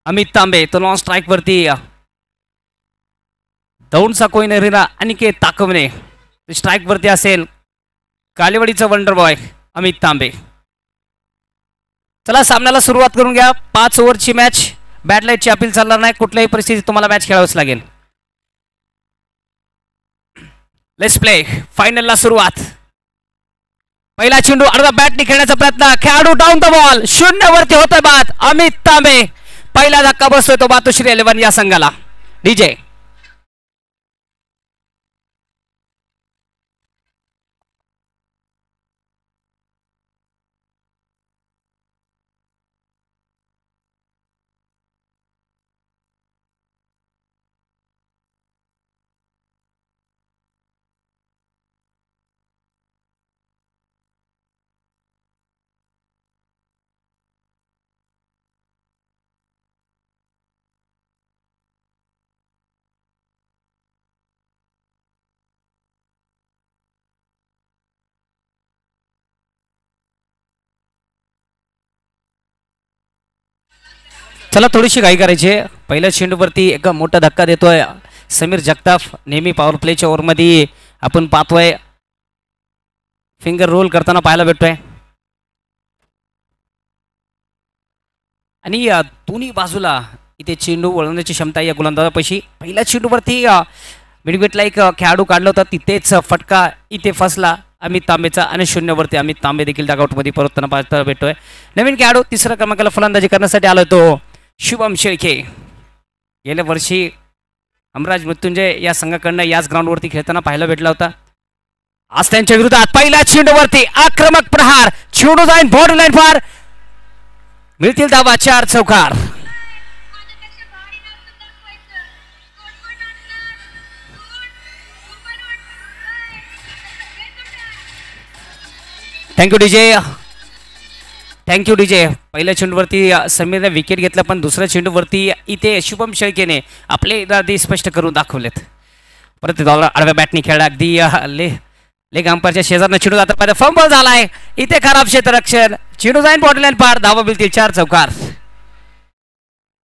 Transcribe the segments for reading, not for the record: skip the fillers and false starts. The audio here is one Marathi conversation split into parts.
अमित तांबे तो नॉन स्ट्राइक वरती दौंडचा कोयनरीला अनिकेत ताकवणे स्ट्राइक वरती असेल कालेवाडीचा वंडर बॉय अमित तांबे. चला सामन्याला सुरुवात करून घ्या. 5 ओव्हरची मॅच. बॅटलाईटची अपील चालणार नाही. कुठल्याही परिस्थितीत तुम्हाला मॅच खेळावंच लागेल. Let's play. फायनलला सुरुवात. पहिला चेंडू अर्धा बॅटने खेळण्याचा प्रयत्न. खेळाडू डाऊन द बॉल. 0 वरती होतोय बाद. अमित तांबे पहिला धक्का बसतोय तो मातोश्री 11 या संघाला. डीजे चला थोडीशी घाई करायची. पहिल्या चेंडूवरती एक मोठा धक्का देतोय समीर जगताप. नेहमी पॉवर प्लेच्या ओव्हरमध्ये आपण पाहतोय फिंगर रोल करताना पाहायला भेटतोय. आणि दोन्ही बाजूला इथे चेंडू वळवण्याची क्षमता या गोलंदाजापाशी. पहिल्या चेंडूवरती मिडविकेटला एक खेळाडू काढला होता. तिथेच फटका इथे फसला अमित तांबेचा आणि 0 वरती अमित तांबे देखील डगआउटमध्ये परतताना पाहायला भेटतोय. नवीन खेळाडू तिसऱ्या क्रमांकाला फलंदाजी करण्यासाठी आला तो शुभम शेळके. गेल्या वर्षी हमराज मृत्युंजय या संघाकडनं याच ग्राउंडवरती खेळताना पाहायला भेटला होता. आज त्यांच्या विरोधात पहिल्या चेंडूवरती आक्रमक प्रहार. चेंडू जाईन बॉर्डर लाईन पार. मिळतील धावा 4 चौकार. Thank you DJ. Thank you DJ. पहिल्या चेंडूवरती समीरने विकेट घेतला पण दुसऱ्या चेंडूवरती इथे शुभम शेळकेने आपले इरादे स्पष्ट करून दाखवलेत. परत आडव्या बॅटने खेळला. अगदी लेग अंपायरच्या शेजारनं चेंडू जाता पाहिजे. फंबल झालाय. इथे खराब क्षेत्ररक्षण. चेंडू जाईन बॉर्डर लाईन पार. धावा मिळतील 4 चौकार.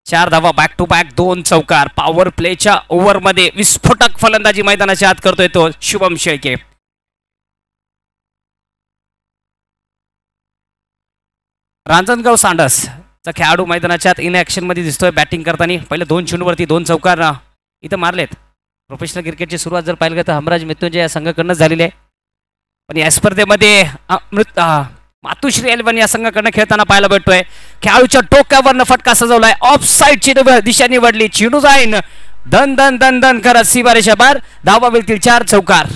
4 धावा बॅक टू बॅक 2 चौकार. पॉवर प्लेच्या ओव्हरमध्ये विस्फोटक फलंदाजी मैदानाच्या आत करतोय तो शुभम शेळके. रांजणगाव सांडसचा खेळाडू मैदानाच्या आत इन ॲक्शन मध्ये दिसतोय बॅटिंग करताना. पहिले 2 चेंडूवरती 2 चौकार इथं मारलेत. प्रोफेशनल क्रिकेटची सुरुवात जर पाहिलं तर हमराज मृत्युंजय या संघाकडनं झालेली आहे. पण या स्पर्धेमध्ये मातोश्री 11 या संघाकडनं खेळताना पाहायला भेटतोय. खेळाडूच्या डोक्यावरनं फटका सजवलाय. ऑफ साईडची दिशा निवडली. चेंडू जाईन धन धन धन धन करत सीमारेषा पार. धावा मिळतील 4 चौकार.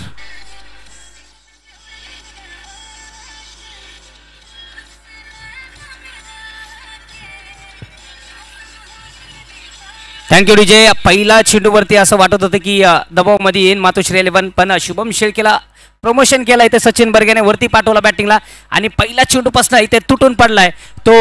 Thank you DJ. पहिला चेंडूवरती असं वाटत होतं की दबावमध्ये येईन मातोश्री 11 पण शुभम शेळकेला प्रमोशन केला. इथे सचिन बर्गेने वरती पाठवला बॅटिंगला आणि पहिला चेंडूपासून इथे तुटून पडलाय तो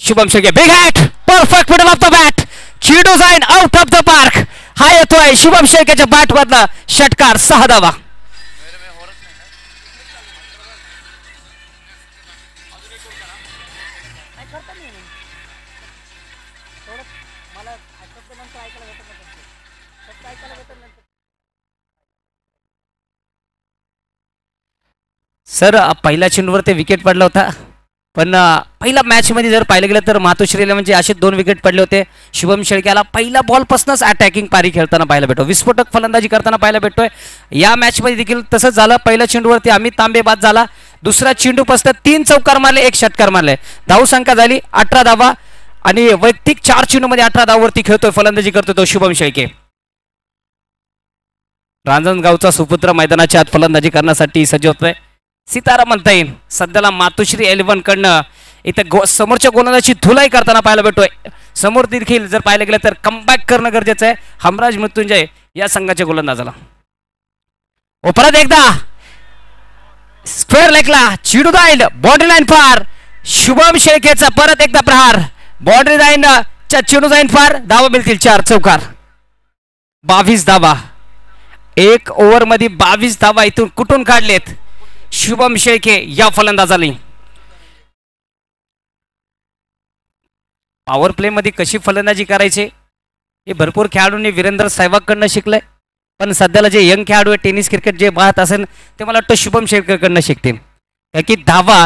Shubham Shelke. Big hat. Perfect middle of the bat. चेंडू जाईन आउट ऑफ द पार्क. हा येतोय शुभम शेळकेच्या बॅट मधला षटकार. 6 धावा. सर पहिल्या चेंडूवर ते विकेट पडला होता पण पहिल्या मॅच मध्ये जर पाहिलं गेलं तर मातोश्रीला म्हणजे असे 2 विकेट पडले होते. शुभम शेळकेला पहिला बॉलपासूनच अटॅकिंग पारी खेळताना पाहायला भेटतो. विस्फोटक फलंदाजी करताना पाहायला भेटतोय. या मॅच मध्ये देखील तसंच झालं. पहिल्या चेंडूवरती अमित तांबे बाद झाला. दुसऱ्या चेंडूपासून 3 चौकार मारले 1 षटकार मारले. धावसंख्या झाली 18 धावा आणि वैयक्तिक 4 चेंडूमध्ये 18 धावावरती खेळतोय फलंदाजी करतोय तो शुभम शेळके. रांजणगावचा सुपुत्र मैदानाच्या आत फलंदाजी करण्यासाठी सज्ज होतोय. सीताराम म्हणता येईल. सध्याला मातोश्री 11 कडनं इथं समोरच्या गोलंदाजी धुलाई करताना पाहायला भेटतोय. समोर देखील जर पाहायला गेलं तर कमबॅक करणं गरजेचं आहे हमराज मृत्युंजय या संघाच्या गोलंदाजाला. परत एकदा स्क्वेअर लेगला चेंडू जाईल बाउंड्री लाईन पार. शुभम शेळकेचा परत एकदा प्रहार. बाउंड्री लाईन चेंडू जाईन पार. धावा मिळतील 4 चौकार. 22 धावा. 1 ओव्हर मध्ये 22 धावा इथून कुठून काढलेत शुभम शेळके या फलंदाजाने. पॉवर प्लेमध्ये कशी फलंदाजी करायची हे भरपूर खेळाडूंनी वीरेंद्र सहवागकडनं शिकलंय. पण सध्याला जे यंग खेळाडू आहे टेनिस क्रिकेट जे पाहत असेल ते मला वाटतं शुभम शेरकरकडनं शिकतील. कारण की धावा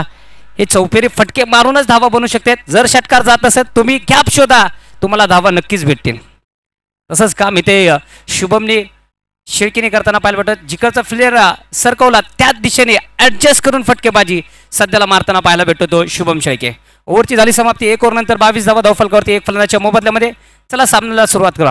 हे चौफेरी फटके मारूनच धावा बनू शकतात. जर षटकार जात असेल तुम्ही गॅप शोधा, तुम्हाला धावा नक्कीच भेटतील. तसंच काम इथे शुभमने शिळकीने करताना पाहिलं भेटत. जिकडचा फ्लेअर सरकवला त्याच दिशेने ॲडजस्ट करून फटकेबाजी सध्याला मारताना पाहायला भेटतो तो शुभम शेळके. ओव्हरची झाली समाप्ती. 1 ओव्हर नंतर 22 धावा धावफलकावरती 1 फलंदाजाच्या मोबदल्यामध्ये. चला सामन्याला सुरुवात करा.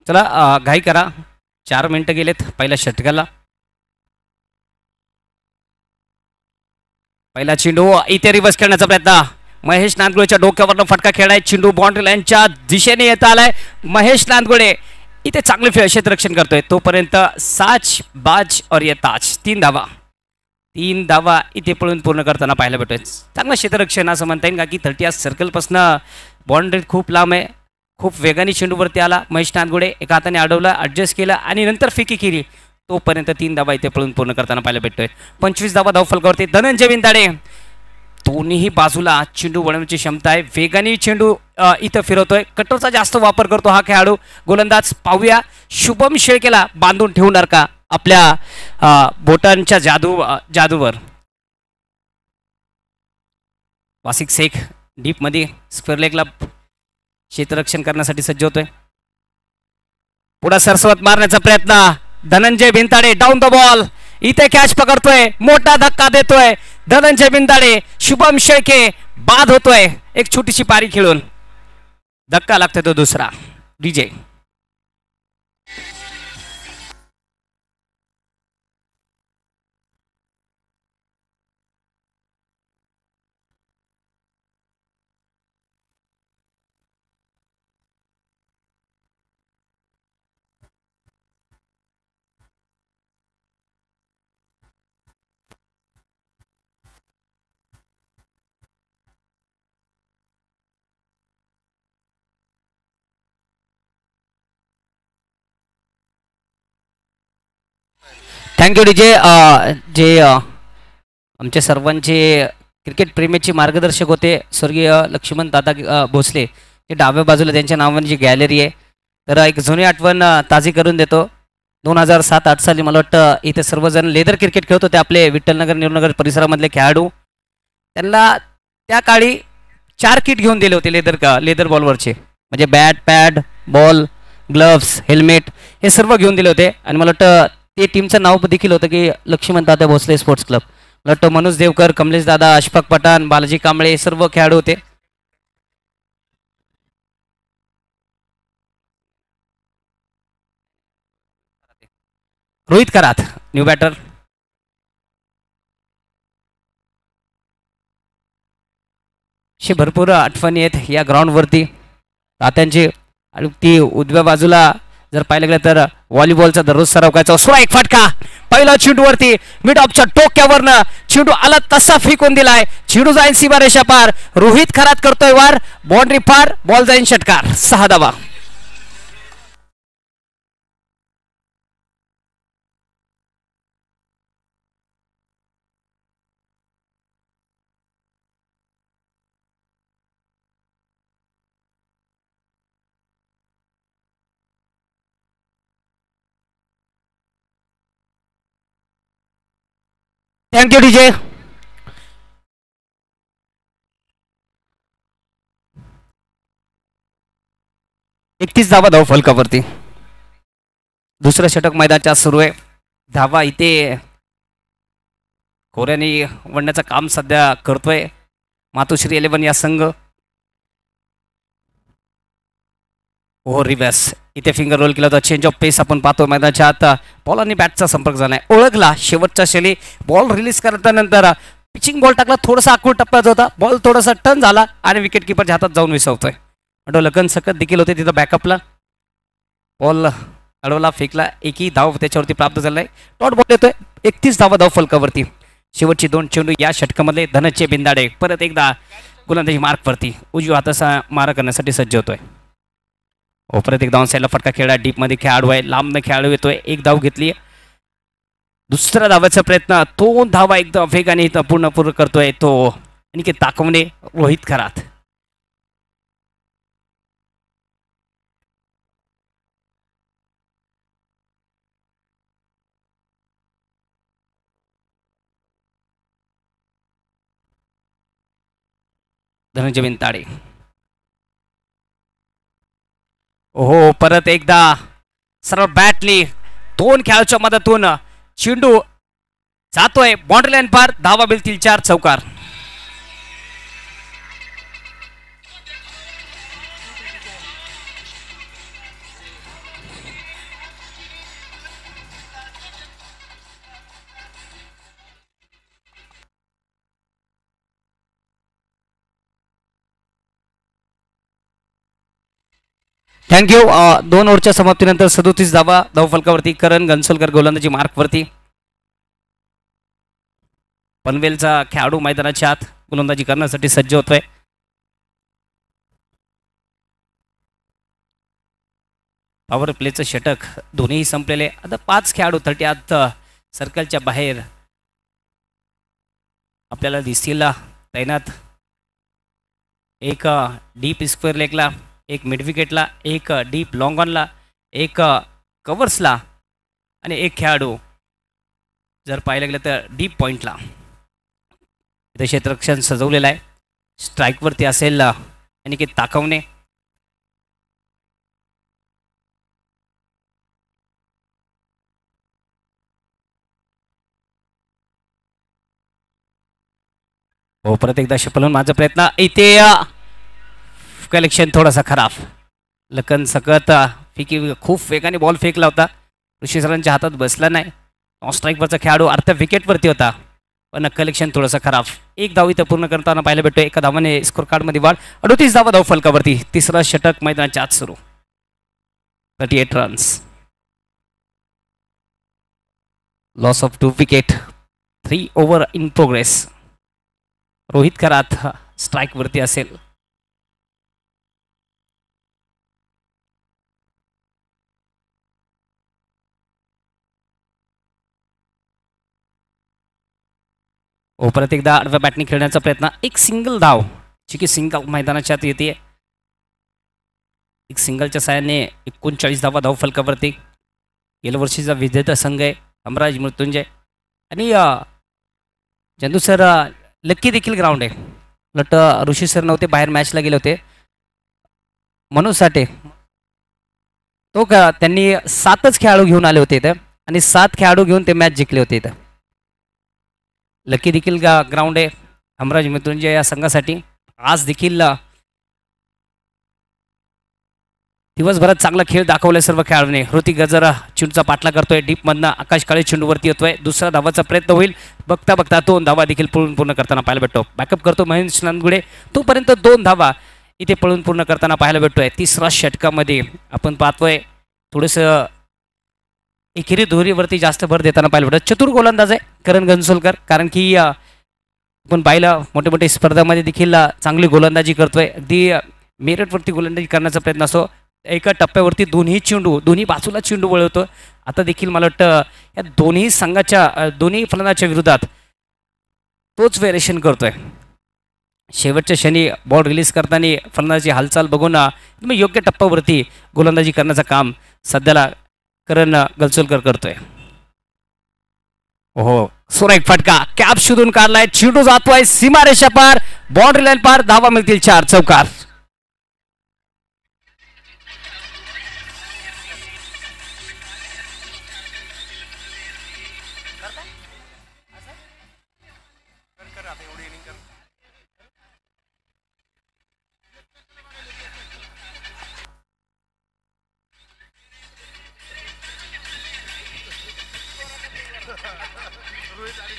चला घाई करा. 4 मिनिटं गेलेत पहिल्या षटकाला. पहिला चेंडू इथे रिव्हर्स खेळण्याचा प्रयत्न. महेश नांदगुळेच्या डोक्यावरनं फटका खेळाय. चेंडू बाउंड्री लाईनच्या दिशेने येत आलाय. महेश नांदगुळे इथे चांगले क्षेत्ररक्षण करतोय. तोपर्यंत साच बाज और ये ताज 3 धावा. 3 धावा इथे पळून पूर्ण करताना पाहायला भेटतोय. चांगलं क्षेत्ररक्षण असं म्हणता येईल का की 30 सर्कलपासून बाउंड्री खूप लांब आहे. खूप वेगाने चेंडूवरती आला महेश नांदगुळे. एका हाताने अडवला, ॲडजस्ट केलं आणि नंतर फिकी केली. तोपर्यंत 3 धावा इथे पळून पूर्ण करताना पाहायला भेटतोय. 25 धावा धावफलकावरती धनंजय विंदाडे. दोन्ही बाजूला चेंडू वळवण्याची क्षमता आहे. वेगाने चेंडू इथं फिरवतोय. कटरचा जास्त वापर करतो हा खेळाडू गोलंदाज. पाहूया शुभम शेळकेला बांधून ठेवणार का आपल्या बोटांच्या जादूवर. वासिक शेख डीपमध्ये स्क्वेअर लेगला क्षेत्ररक्षण करण्यासाठी सज्ज होतोय. पुढे सरसवत मारण्याचा प्रयत्न. Dhananjay Bhintade down the ball. इथे कॅच पकडतोय. मोठा धक्का देतोय धनंजय भिंताडे. शुभम शेळके बाद होतोय एक छोटीशी पारी खेळून. धक्का लागतोय तो दुसरा. DJ thank you DJ. जे आमचे सर्वांचे क्रिकेट प्रेमीचे मार्गदर्शक होते स्वर्गीय लक्ष्मण दादा भोसले. ते डाव्या बाजूला त्यांच्या नावाने जी गॅलरी आहे तर एक जुनी आठवण ताजी करून देतो. 2007-8 साली मला वाटतं इथे सर्वजण लेदर क्रिकेट खेळत होते. आपले विठ्ठलनगर नेहरूनगर परिसरामधले खेळाडू. त्यांना त्या काळी 4 किट घेऊन दिले होते लेदर बॉलवरचे. म्हणजे bat, pad, ball, gloves, helmet हे सर्व घेऊन दिले होते. आणि मला वाटतं ते टीमचं नाव देखील होतं की लक्ष्मण दादा भोसले स्पोर्ट्स क्लब. मला वाटतं मनोज देवकर, कमलेश दादा, अशफाक पठाण, बालाजी कांबळे सर्व खेळाडू होते. रोहित करात न्यू बॅटर. अशी भरपूर आठवणी आहेत या ग्राउंडवरती तात्यांची. आणि ती उजव्या बाजूला जर पाहिलं गेलं तर व्हॉलीबॉलचा दररोज सराव करायचा. सुरा एक फटका पहिला चेंडूवरती मिड ऑफच्या टोक्यावरनं चेंडू आला तसा फेकून दिलाय. चेंडू जाईन सीमा रेषा पार. रोहित खरात करतोय वार. बाउंड्री पार. बॉल जाईन षटकार. 6 धावा. Thank you DJ. 31 धावा धाव फलकावरती. दुसरं षटक मैदानाच्या सुरू आहे. धावा इथे खोऱ्याने वडण्याचं काम सध्या करतोय मातोश्री 11 या संघ. ओ रिव्हर्स इथे फिंगर रोल केला होता. चेंज ऑफ पेस आपण पाहतो मैदानाच्या आत. बॉल आणि बॅटचा संपर्क झालाय. ओळखला शेवटच्या शैली. बॉल रिलीज करतानंतर पिचिंग बॉल टाकला. थोडासा आखूड टप्प्याचा होता. बॉल थोडासा टर्न झाला आणि विकेट किपरच्या हातात जाऊन विसवतोय. लगन सकत देखील होते तिथं बॅकअपला. बॉल अडवला, फेकला. एकही धाव त्याच्यावरती प्राप्त झालाय. डॉट बॉल येतोय. 31 धावा धाव फलकावरती. शेवटची 2 चेंडू या षटकामध्ये धनंजय बिंदाडे परत एकदा गोलंदाजी मार्कवरती उजव्या हाताचा मारा करण्यासाठी सज्ज होतोय. परत एक डाऊन साईडला फटका खेळला, डीपमध्ये खेळाडू आहे, लांबनं खेळाडू येतोय, एक धाव घेतली. दुसरा धावाचा प्रयत्न, 2 धावा एकदम वेगाने पूर्ण करतोय तो अनिकेत ताकवणे, रोहित खरात. धनंजय विंताडे. ओहो, परत एकदा सरळ बॅटली 2 खेळाडूच्या मदतून चेंडू जातोय बाउंड्री लाईन पार, धावा मिळतील 4 चौकार. थँक्यू. 2 ओव्हरच्या समाप्तीनंतर 37 धावा धावफलकावरती. करण गन्सोलकर गोलंदाजी मार्कवरती. पनवेलचा खेळाडू मैदानाच्या आत गोलंदाजी करण्यासाठी सज्ज होतोय. पॉवर प्लेचं षटक दोन्ही संपलेले. आता 5 खेळाडू 30 आत सर्कलच्या बाहेर आपल्याला दिसतील तैनात. एक डीप स्क्वेअर लेगला, एक मिड विकेटला, एक डीप लॉंग ऑनला, एक कव्हर्सला आणि एक खेळाडू जर पाहायला गेलं तर डीप पॉईंटला. इथं क्षेत्ररक्षण सजवलेलं आहे. स्ट्राईकवरती असेल अनिकेत ताकवणे. हो, परत एकदा शपलून माझा प्रयत्न, इथे कलेक्शन थोडासा खराब. लखन सकत फिकी खूप वेगाने बॉल फेकला होता, ऋषी सरांच्या हातात बसला नाही. नॉन स्ट्राईकवरचा खेळाडू अर्ध्या विकेटवरती होता, पण कलेक्शन थोडंसं खराब. एक धाव इथं पूर्ण करताना पाहायला भेटतो. एका धावाने स्कोर कार्डमध्ये वाढ. 38 धावा धाव फलकावरती. तिसरा षटक मैदानाच्या आत सुरू. 38 runs. Loss of 2 wicket. 3 over in progress. Rohit Kharat स्ट्राईकवरती असेल. परत एकदा आडव्या बॅटने खेळण्याचा प्रयत्न. एक सिंगल धाव, जी की सिंगल मैदानाच्या आत येते. एक सिंगलच्या साहाय्याने 39 धावा धाव फलकावरती. गेल्या वर्षीचा विजेता संघ आहे अमराज मृत्युंजय. आणि चंदू सर लक्की देखील ग्राउंड आहे. उलट ऋषी सर नव्हते, बाहेर मॅचला गेले होते. मनोज साठे तो का त्यांनी 7च खेळाडू घेऊन आले होते इथं आणि 7 खेळाडू घेऊन ते मॅच जिंकले होते इथं. लकी देखील ग्राउंड आहे हमराज मृत्युंजय या संघासाठी. आज देखील दिवसभरात चांगला खेळ दाखवलाय सर्व खेळाडूंनी. ऋतिक गजर चेंडूचा पाठला करतोय, डीपमधनं आकाश काळे चेंडूवरती येतोय. दुसरा धावाचा प्रयत्न होईल. बघता बघता 2 धावा देखील पूर्ण करताना पाहायला भेटतो. बॅकअप करतो महेश नांदगुडे. तोपर्यंत 2 धावा इथे पूर्ण करताना पाहायला भेटतोय. तिसरा षटकामध्ये आपण पाहतोय थोडंसं एकेरी दोरीवरती जास्त भर देताना पाहायला भेटत. चतुर गोलंदाज आहे करण गन्सोलकर, कारण की आपण पाहिलं मोठे मोठे स्पर्धामध्ये देखील चांगली गोलंदाजी करतोय. अगदी मेरिटवरती गोलंदाजी करण्याचा प्रयत्न असतो. एका टप्प्यावरती दोन्ही बाजूला चेंडू वळवतो. आता देखील मला वाटतं या दोन्ही संघाच्या दोन्ही फलंदाच्या विरोधात तोच व्हेरिएशन करतोय. शेवटच्या क्षणी बॉल रिलीज करताना फलंदाजी हालचाल बघून तुम्ही योग्य टप्प्यावरती गोलंदाजी करण्याचं काम सध्याला करण गन्सोलकर करतोय. ओहो, सुरेख फटका, कॅप शोधून काढलाय. चेंडू जातोय सीमारेषा पार, बाउंड्री लाईन पार. धावा मिळतील 4 चौकार.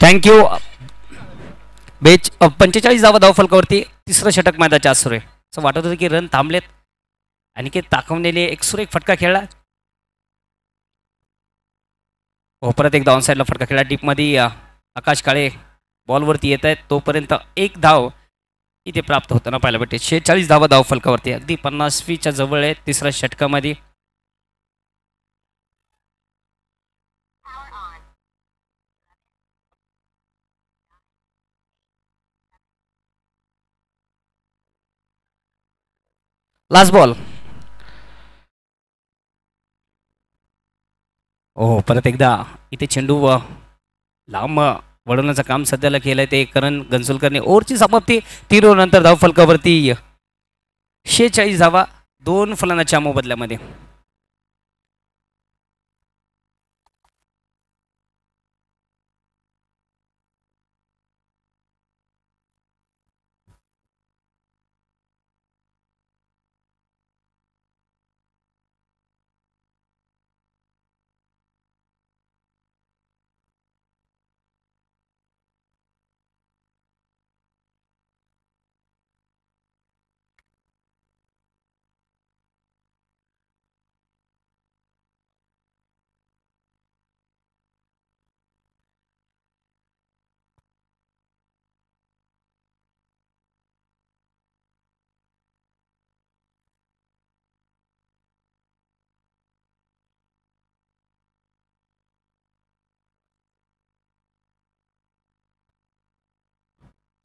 थँक्यू. 45 धावा धाव फलकावरती. तिसरं षटक मैदानाच्या आत सुरू आहे. असं वाटत होतं की रन थांबलेत. अनिकेत ताकवलेले एक सुरेख फटका खेळला. परत एकदा ऑन साईडला फटका खेळला. डीपमध्ये आकाश काळे बॉलवरती येत आहेत. तोपर्यंत 1 धाव इथे प्राप्त होताना पाहायला भेटते. 46 धावा धाव फलकावरती, अगदी 50वीच्या जवळ आहे तिसऱ्या षटकामध्ये. Last ball. हो, परत एकदा इथे चेंडू लांब वळवण्याचं काम सध्याला केलंय ते करण गंसुलकरने. ओव्हरची समाप्ती 3 ओव्हरनंतर धाव फलकावरती 46 धावा 2 फलंदाजांच्या मोबदल्यामध्ये.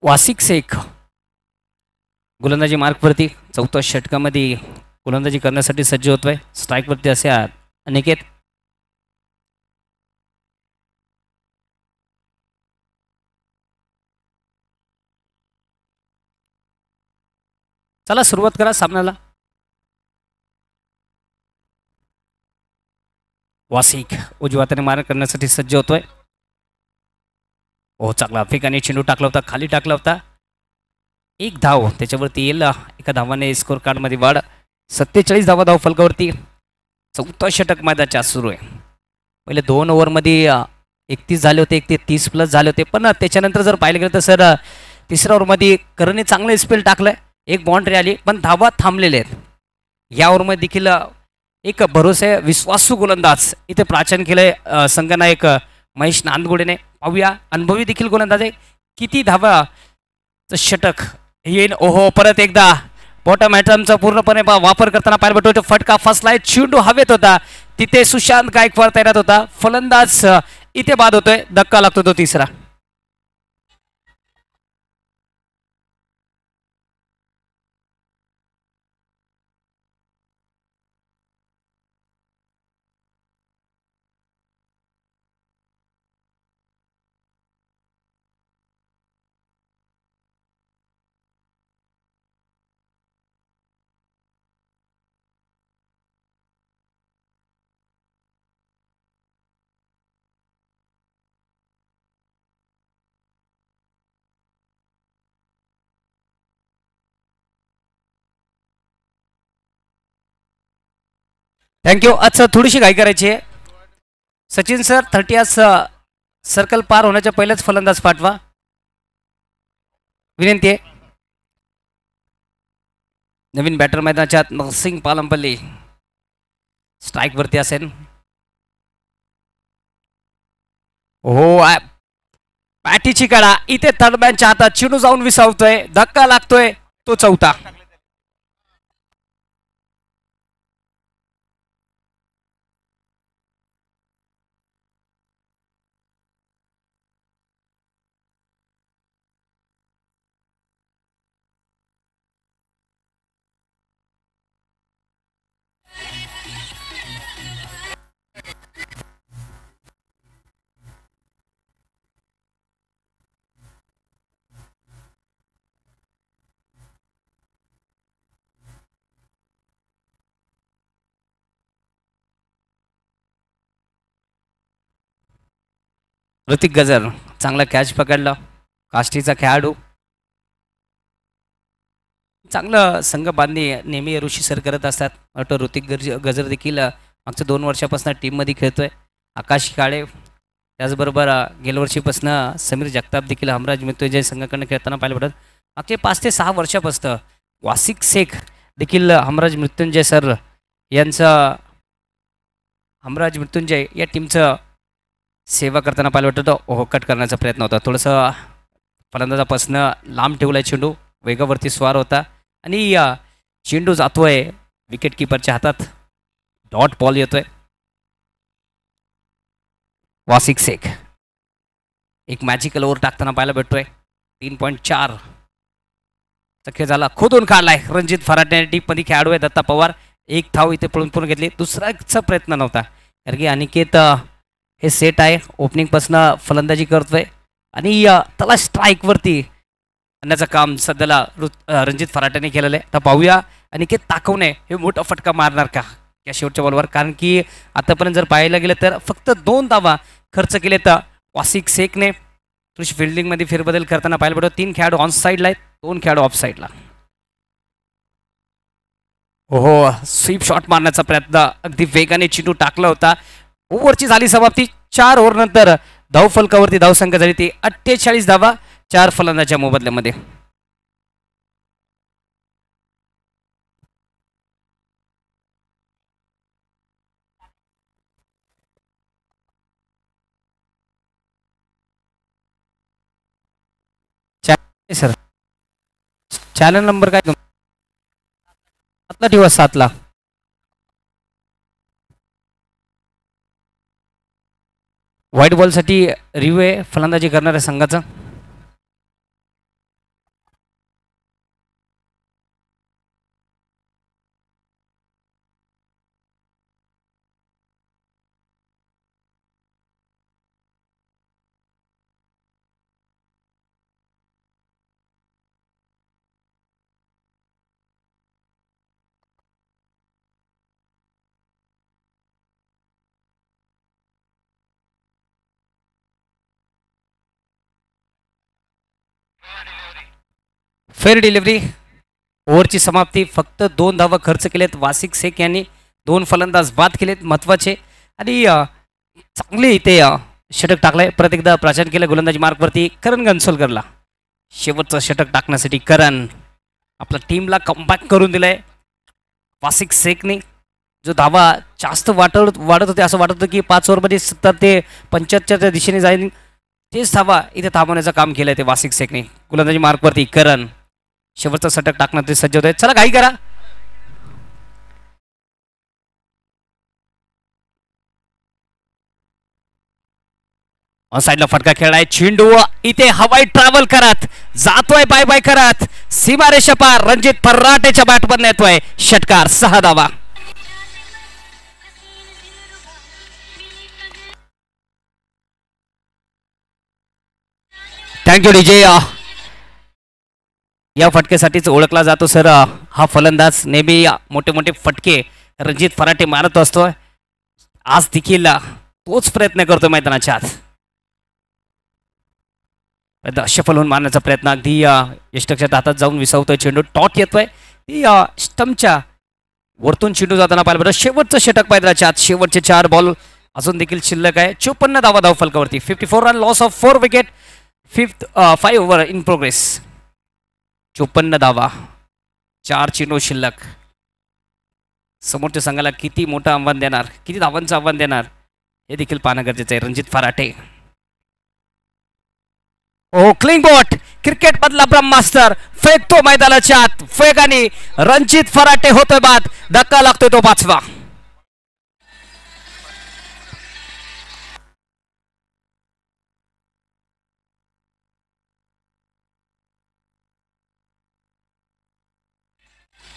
वासिक शेख गोलंदाजी मार्कवरती 4थ्या षटकामध्ये गोलंदाजी करण्यासाठी सज्ज होतोय. स्ट्राईकवरती असे अनिकेत. चला सुरुवात करा सामन्याला. वासिक उजव्या हाताने मार करण्यासाठी सज्ज होतोय. हो, चांगला फेकाने चेंडू टाकला होता, खाली टाकला होता. एक धाव त्याच्यावरती येईल. एका धावाने स्कोर कार्डमध्ये वाढ. 47 धावा धाव फलकावरती. 4थं षटक मैदानाच्या सुरू आहे. पहिले 2 ओव्हरमध्ये 31 झाले होते, 30 प्लस झाले होते. पण त्याच्यानंतर जर पाहिलं गेलं तर सर तिसऱ्या ओव्हरमध्ये करणने चांगलं स्पेल टाकलंय. एक बाउंड्री आली पण धावा थांबलेले आहेत. या ओव्हरमध्ये देखील एक भरोसे विश्वासू गोलंदाज इथे प्राचन केलंय संघनायक महेश नांदगुडेने. पाहूया अनुभवी देखील गोलंदाज आहे, किती धावा षटक येईल. ओहो, परत एकदा बॉटम हॅटमचा पूर्णपणे वापर करताना पाहायला भेटतो. फटका फसलाय, चेंडू हवेत होता, तिथे सुशांत गायकवाड तैनात होता. फलंदाज इथे बाद होतोय, धक्का लागतो तो तिसरा. थँक्यू. अच्छा, थोडीशी घाई करायची आहे. सचिन सर 30 सर्कल पार होण्याच्या पहिलेच फलंदाज पाठवा, विनंती आहे. नवीन बॅटर मैदानाच्या नरसिंग पालंपल्ली स्ट्राईक वरती असेल. हो, पॅटीची कडा इथे थर्डमॅनच्या हातात, चेंडू जाऊन विसावतोय, धक्का लागतोय, तो चौथा. ऋतिक गजर चांगला कॅच पकडला. काष्टीचा खेळाडू, चांगलं संघ बांधणी नेहमी ऋषी सर करत असतात. वाटतं ऋतिक गजर देखील मागच्या 2 वर्षापासून टीममध्ये खेळतोय. आकाश काळे त्याचबरोबर गेल्या वर्षीपासून समीर जगताप देखील हमराज मृत्युंजय संघाकडून खेळताना पाहायला भेटत. मागचे 5 ते 6 वर्षापासून वासिक शेख देखील हमराज मृत्युंजय सर यांचं हमराज मृत्युंजय या टीमचं सेवा करताना पाहायला भेटतो. ओहो, कट करण्याचा प्रयत्न होता, थोडंसं फलंदाजापासून लांब ठेवलाय चेंडू. वेगावरती स्वार होता आणि चेंडू जातोय विकेट किपरच्या हातात. डॉट बॉल येतोय. वासिक शेख एक मॅजिकल ओव्हर टाकताना पाहायला भेटतोय. 3.4 चक्के झाला. खोदून काढलाय रणजित फराटे. डीपमध्ये खेळाडू आहे दत्ता पवार. एक धाव इथे पळून घेतली. दुसराचा प्रयत्न नव्हता कारण की अनिकेत हे सेट आहे. ओपनिंगपासून फलंदाजी करतोय आणि त्याला स्ट्राईकवरती आणण्याचं काम सध्याला रणजित फराटेने केलेलं आहे. तर पाहूया अनिकेत ताकवणे हे मोठा फटका मारणार का या शेवटच्या बॉलवर. कारण की आतापर्यंत जर पाहायला गेलं तर फक्त 2 धावा खर्च केले तर वासिक शेखने थोडीशी फिल्डिंगमध्ये फेरबदल करताना पाहायला भेटतो. 3 खेळाडू ऑन साईडला आहेत, 2 खेळाडू ऑफ साईडला. हो स्वीप शॉट मारण्याचा प्रयत्न अगदी वेगाने चेंडू टाकला होता. ओव्हरची झाली समाप्ती. 4 ओव्हर नंतर धाव फलकावरती धावसंख्या झाली ती 48 धावा 4 फलंदाच्या मोबदल्यामध्ये. सर चॅनल नंबर काय ठेवा 7ला. व्हाईट बॉलसाठी रिव्ह्यू आहे फलंदाजी करणाऱ्या संघाचा. Fair delivery. ओव्हरची समाप्ती. फक्त 2 धावा खर्च केलेत वासिक शेख यांनी. 2 फलंदाज बाद केलेत महत्वाचे आणि चांगले इथे षटक टाकलंय. परत एकदा प्राचीन केलं गोलंदाजी मार्कवरती करण गन्सोलकरला. शेवटचं षटक टाकण्यासाठी करण आपल्या टीमला कमबॅक करून दिलंय. वासिक शेखने जो धावा जास्त वाढत होते असं वाटत होतं की 5 ओव्हरमध्ये 70 ते 75च्या दिशेने जाईल. तेच धावा इथे थांबवण्याचं काम केलंय ते वासिक शेखने. गोलंदाजी मार्कवरती करण शेवटचा षटक टाकण्यात ते सज्ज होत आहेत. चला घाई करा. साईडला फटका खेळलाय. चेंडू इथे हवाई ट्रॅव्हल करत जातोय बाय बाय करत सीमारेषा पार. रणजित फराटेच्या बॅटवर नेतोय षटकार. 6 धावा. Thank you DJ. या फटकेसाठीच ओळखला जातो सर हा फलंदाज. नेहमी मोठे मोठे फटके रणजित फराटे मारत असतो. आज देखील तोच प्रयत्न करतो मैदानाच्या आत. शफल होऊन मारण्याचा प्रयत्न अगदी यष्टकच्या हातात जाऊन विसावतोय चेंडू. टॉट येतोय ती स्टंपच्या वरतून चेंडू जाताना पाहिलं बरं. शेवटचं षटक मैदानाच्या आत. शेवटचे 4 बॉल अजून देखील शिल्लक आहे. 54 धावा धाव फलकावरती. 54 run loss of 4 wicket. 5 over in progress. 54 धावा 4 चेंडू शिल्लक. समोरच्या संघाला किती मोठं आव्हान देणार, किती धावांचं आव्हान देणार हे देखील पाहणं गरजेचं आहे. रणजित फराटे. ओ क्लिंग बॉट क्रिकेट मधला ब्रह्मास्तर फेकतो मैदानाच्या आत. फेक आणि रणजित फराटे होतोय बाद. धक्का लागतोय तो 5वा.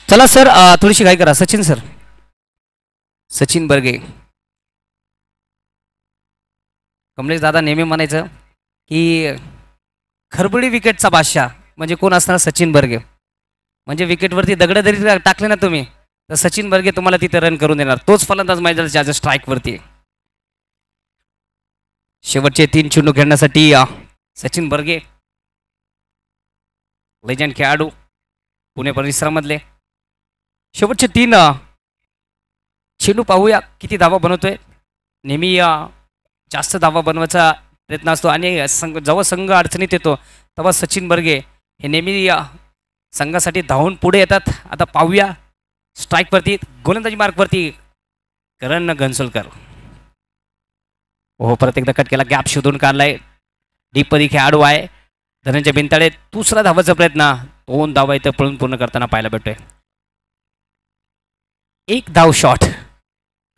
चला सर थोडीशी घाई करा. सचिन सर. सचिन बर्गे. कमलेश दादा नेहमी म्हणायचं की खरबडी विकेटचा बादशाह म्हणजे कोण असणार? सचिन बर्गे. म्हणजे विकेटवरती दगड जरी टाकले ना तुम्ही तर सचिन बर्गे तुम्हाला तिथे रन करून देणार. तोच फलंदाज मैदानाच्या आज स्ट्राईकवरती. शेवटचे 3 चेंडू खेळण्यासाठी सचिन बर्गे लेजंड खेळाडू पुणे परिसरामधले. शेवटचे 3 चेंडू पाहूया किती धावा बनवतोय. नेहमी जास्त धावा बनवायचा प्रयत्न असतो आणि जेव्हा संघ अडचणीत येतो तेव्हा सचिन बर्गे हे नेहमी संघासाठी धावून पुढे येतात. आता पाहूया स्ट्राईकवरती गोलंदाजी मार्कवरती करण गन्सोलकर. हो परत एकदा कट केला. गॅप शोधून काढलाय. डीपमध्ये खेळाडू आहे धनंजय बिनताडे. दुसरा धावाचा प्रयत्न 2 धावा इथे पळून पूर्ण करताना पाहायला भेटतोय. 1 धाव शॉट.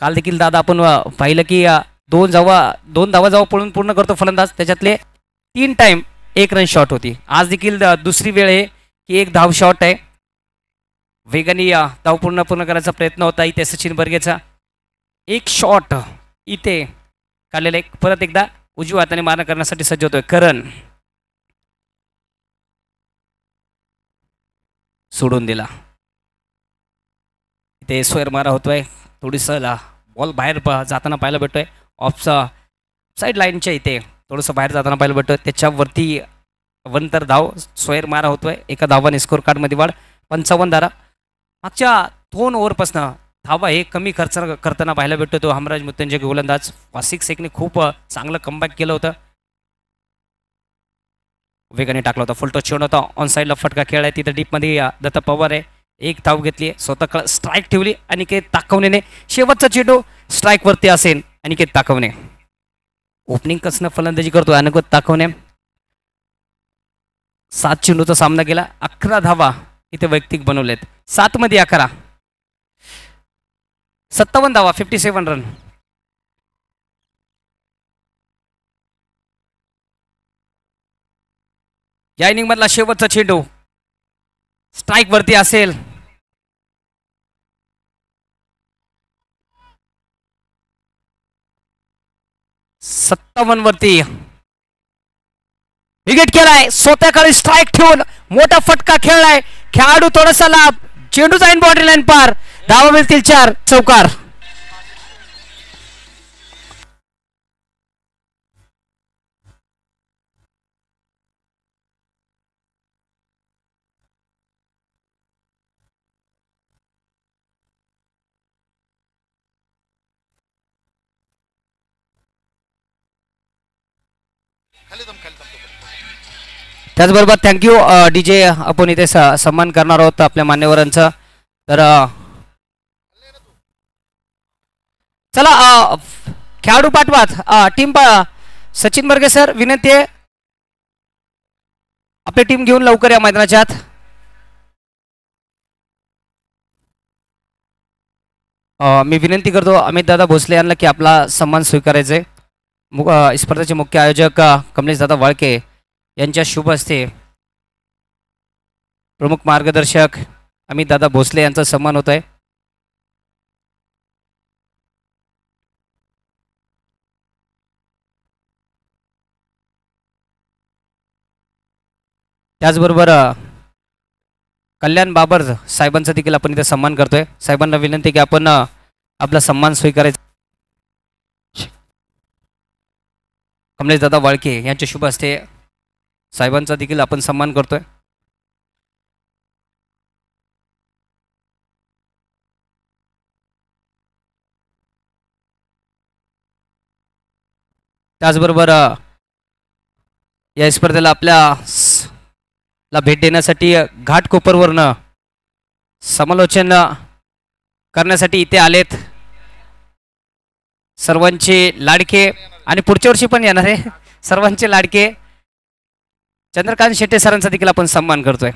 काल देखील दादा आपण पाहिलं की 2 धावा जेव्हा पळून पूर्ण करतो फलंदाज त्याच्यातले 3 टाइम 1 रन शॉट होती. आज देखील दुसरी वेळ आहे की 1 धाव शॉट आहे. वेगाने धाव पूर्ण करायचा प्रयत्न होता इथे सचिन बर्गेचा. 1 शॉट इथे काढलेला एक परत एकदा उजव्या हाताने मारणी करण्यासाठी सज्ज होतोय करण. सोडून दिला. इथे स्वेर मारा होतोय. थोडीसं बॉल बाहेर जाताना पाहायला भेटतोय. ऑफ साईड लाईनच्या इथे थोडंसं बाहेर जाताना पाहायला भेटतोय. त्याच्यावरती वंतर धाव स्वेर मारा होतोय. एका धावाने स्कोर कार्डमध्ये वाढ 55 धारा. मागच्या 2 ओव्हरपासून धावा हे कमी खर्च करताना पाहायला भेटतो तो हमराज मृत्युंजय गोलंदाज. 6 1ने खूप चांगलं कमबॅक केलं होतं. वेगाने टाकला होता. फुल टच शॉट होता. ऑन साईडला फटका खेळ आहे. तिथं डीपमध्ये दत्त पवार आहे. 1 धाव घेतली. स्वतः स्ट्राईक ठेवली. अनिकेत ताकवणेने शेवटचा चेंडू स्ट्राईकवरती असेल. अनिकेत ताकवणे ओपनिंग कसं फलंदाजी करतो. अनिकेत ताकवणे 7 चेंडूचा सामना केला. 11 धावा इथे वैयक्तिक बनवलेत. 7 मध्ये 11. 57 धावा 57 रन. या इनिंग मधला शेवटचा चेंडू स्ट्राईक वरती असेल. सत्तावन्न वरती विकेट केलाय. स्वतःकडे स्ट्राईक ठेवून मोठा फटका खेळलाय. खेळाडू थोडासा लाभ. चेंडू जाईन बाउंड्री लाईन पार. धावा मिळतील 4. चौकार. त्याचबरोबर थँक्यू डीजे. आपण इथे सन्मान करणार आहोत आपल्या मान्यवरांचा. तर चला खेळाडू पाठवात टीम सचिन बर्गे सर विनंती आहे आपली टीम घेऊन लवकर या मैदानाच्या आत. मी विनंती करतो अमित दादा भोसले यांना की आपला सन्मान स्वीकारायचा आहे. स्पर्धेचे मुख्य आयोजक कमलेश दादा वाळके यांच्या शुभ हस्ते प्रमुख मार्गदर्शक अमित दादा भोसले यांचा सन्मान होत आहे. त्याचबरोबर कल्याण बाबर साहेबांचा देखील आपण इथे सन्मान करतोय. साहेबांना विनंती की आपण आपला सन्मान स्वीकारायचा. कमलेश दादा वाळके यांच्या शुभ हस्ते साहेबांचा देखील आपण सन्मान करतोय. त्याचबरोबर या स्पर्धेला आपल्याला भेट देण्यासाठी घाटकोपरवरनं समालोचन करण्यासाठी इथे आलेत सर्वांचे लाडके आणि पुढच्या वर्षी पण येणार आहे सर्वांचे लाडके चंद्रकांत शेट्टे सरांचा देखील आपण सन्मान करतोय.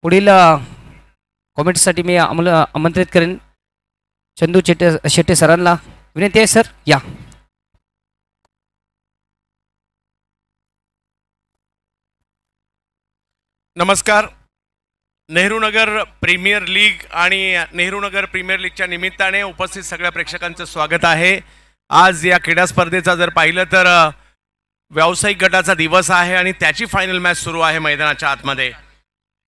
पुढील कॉमेंटसाठी मी आमंत्रित करेन चंदू शेट्टे सरांना. विनंती आहे सर या. नमस्कार. नेहरूनगर प्रीमियर लीग आणि नेहरूनगर प्रीमियर लीगच्या निमित्ताने उपस्थित सगळ्या प्रेक्षकांचं स्वागत आहे. आज या क्रीडा स्पर्धेचा जर पाहिलं तर व्यावसायिक गटाचा दिवस आहे आणि त्याची फायनल मॅच सुरू आहे मैदानाच्या आतमध्ये.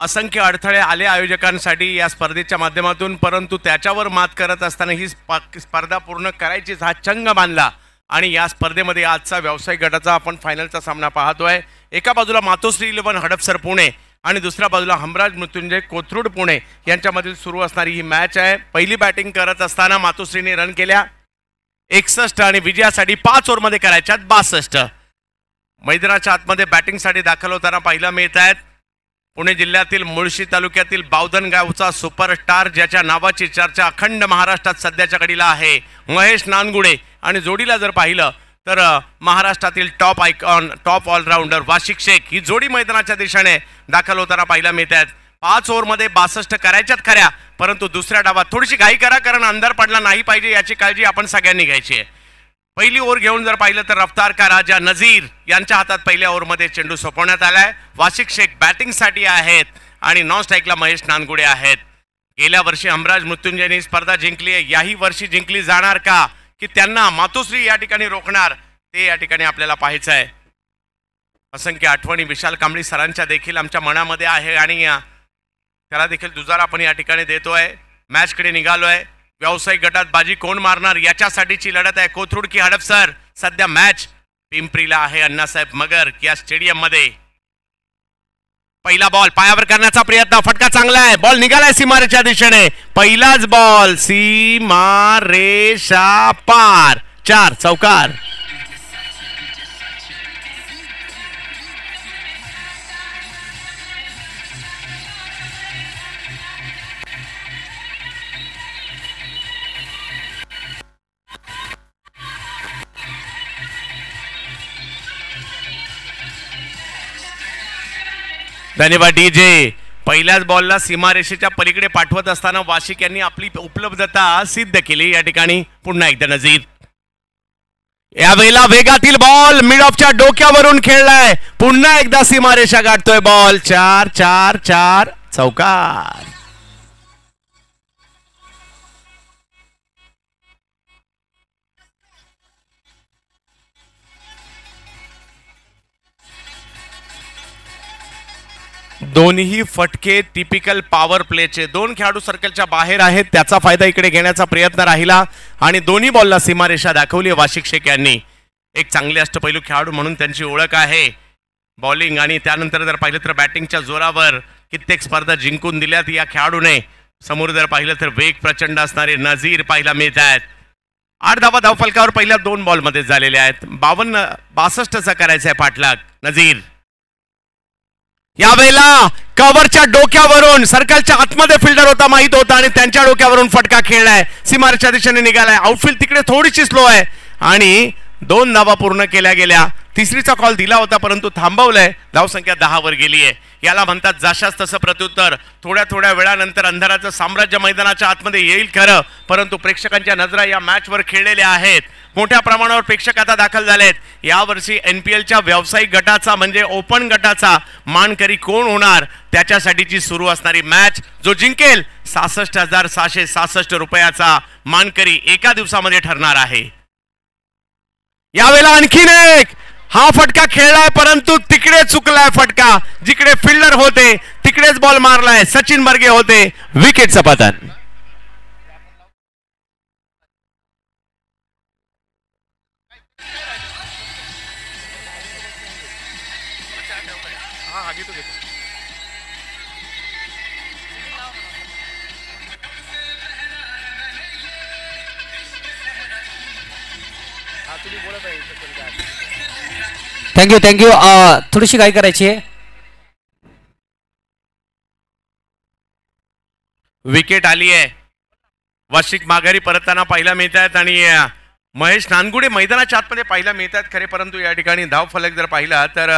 असंख्य अडथळे आले आयोजकांसाठी या स्पर्धेच्या माध्यमातून, परंतु त्याच्यावर मात करत असताना ही स्पर्धा पूर्ण करायचीच हा चंग बांधला आणि या स्पर्धेमध्ये आजचा व्यावसायिक गटाचा आपण फायनलचा सामना पाहतोय. एका बाजूला मातोश्री 11 हडपसर पुणे आणि दुसऱ्या बाजूला हमराज मृत्युंजय कोथरूड पुणे यांच्यामधील सुरू असणारी ही मॅच आहे. पहिली बॅटिंग करत असताना मातोश्रीने रन केल्या 61 आणि विजयासाठी 5 ओव्हरमध्ये करायच्यात 62. मैदानाच्या आतमध्ये बॅटिंगसाठी दाखल होताना पाहायला मिळत आहेत पुणे जिल्ह्यातील मुळशी तालुक्यातील बावधन गावचा सुपरस्टार ज्याच्या नावाची चर्चा अखंड महाराष्ट्रात सध्याच्या घडीला आहे, महेश नानगुडे. आणि जोडीला जर पाहिलं तर महाराष्ट्रातील top icon, top allrounder Washik Shaikh ही जोडी मैदानाच्या दिशेने दाखल होताना पाहायला मिळत आहेत. 5 ओव्हरमध्ये 62 करायच्यात खऱ्या, परंतु दुसऱ्या डावात थोडीशी घाई करा, कारण अंधार पडला नाही पाहिजे याची काळजी आपण सगळ्यांनी घ्यायची आहे. पहिली ओव्हर घेऊन जर पाहिलं तर रफ्तार का राजा नजीर यांच्या हातात पहिल्या ओव्हरमध्ये चेंडू सोपवण्यात आलाय. वाशिक शेख बॅटिंगसाठी आहेत आणि नॉन स्ट्राईकला महेश नानगुडे आहेत. गेल्या वर्षी हमराज मृत्युंजयनी स्पर्धा जिंकली आहे, याही वर्षी जिंकली जाणार का, की त्यांना मातोश्री या ठिकाणी रोखणार, ते या ठिकाणी आपल्याला पाहायचं आहे. असंख्य आठवणी विशाल कांबळी सरांच्या देखील आमच्या मनामध्ये आहे आणि त्याला देखील दुजारा आपण या ठिकाणी देतोय. मॅचकडे निघालोय. व्यावसायिक गटात बाजी कोण मारणार याच्यासाठीची लढत आहे. कोथरूड की हडपसर. सध्या मॅच पिंपरीला आहे अण्णासाहेब मगर या स्टेडियम मध्ये. पहिला बॉल पायावर करण्याचा प्रयत्न, फटका चांगला आहे, बॉल निघालाय सीमारेषेच्या दिशेने. पहिलाच बॉल सीमारेषा पार, 4 चौकार. धन्यवाद डीजे. पहिल्याच बॉलला सीमारेषेच्या पलीकडे पाठवत असताना वाशिक यांनी आपली उपलब्धता सिद्ध केली. या ठिकाणी पुन्हा एकदा नजीर. यावेळेला वेगातील बॉल मिड ऑफच्या डोक्यावरून खेळलाय, पुन्हा एकदा सीमारेषा गाठतोय बॉल. 4 चौकार. दोन्ही फटके टिपिकल पॉवर प्लेचे. 2 खेळाडू सर्कलच्या बाहेर आहेत, त्याचा फायदा इकडे घेण्याचा प्रयत्न राहिला आणि दोन्ही बॉलला सीमारेषा दाखवली वाशिक शेख यांनी. एक चांगले अष्टपैलू खेळाडू म्हणून त्यांची ओळख आहे. बॉलिंग आणि त्यानंतर जर पाहिलं तर बॅटिंगच्या जोरावर कित्येक स्पर्धा जिंकून दिल्यात या खेळाडूने. समोर जर पाहिलं तर वेग प्रचंड असणारे नजीर पाहायला मिळत आहेत. 8 धावा धावफलकावर पहिल्या 2 बॉलमध्ये झालेल्या आहेत. 62चा करायचा आहे पाठलाग नजीर. यावेळेला कव्हरच्या डोक्यावरून सर्कलच्या आतमध्ये फिल्डर होता माहित होता आणि त्यांच्या डोक्यावरून फटका खेळलाय, सीमारेषेच्या दिशेने निघालाय. आउटफील्ड तिकडे थोडीशी स्लो आहे आणि 2 धावा पूर्ण केल्या गेल्या. तिसरीचा कॉल दिला होता परंतु थांबवलंय. धावसंख्या 10 वर गेली आहे. याला म्हणतात जशाच तसं प्रत्युत्तर. थोड्या वेळानंतर अंधाराचं साम्राज्य मैदानाच्या आतमध्ये येईल खरं, परंतु प्रेक्षकांच्या नजरा या मॅचवर खेळलेल्या आहेत. मोठ्या प्रमाणावर प्रेक्षक आता दाखल झालेत. यावर्षी NPLच्या व्यावसायिक गटाचा म्हणजे ओपन गटाचा मानकरी कोण होणार त्याच्यासाठीची सुरू असणारी मॅच. जो जिंकेल 66,666 रुपयाचा मानकरी एका दिवसामध्ये ठरणार आहे. यावेळेला आणखीन एक हा फटका खेळलाय, परंतु तिकडे चुकलाय फटका. जिकडे फिल्डर होते तिकडेच बॉल मारलाय. सचिन बर्गे होते. विकेटचं पतन. थँक्यू. थोडीशी घाई करायची आहे. विकेट आली आहे. वार्षिक माघारी परतताना पाहायला मिळत आहेत आणि महेश नानगुडे मैदानाच्या आतमध्ये पाहायला मिळत आहेत खरे, परंतु या ठिकाणी धावफलक जर पाहिला तर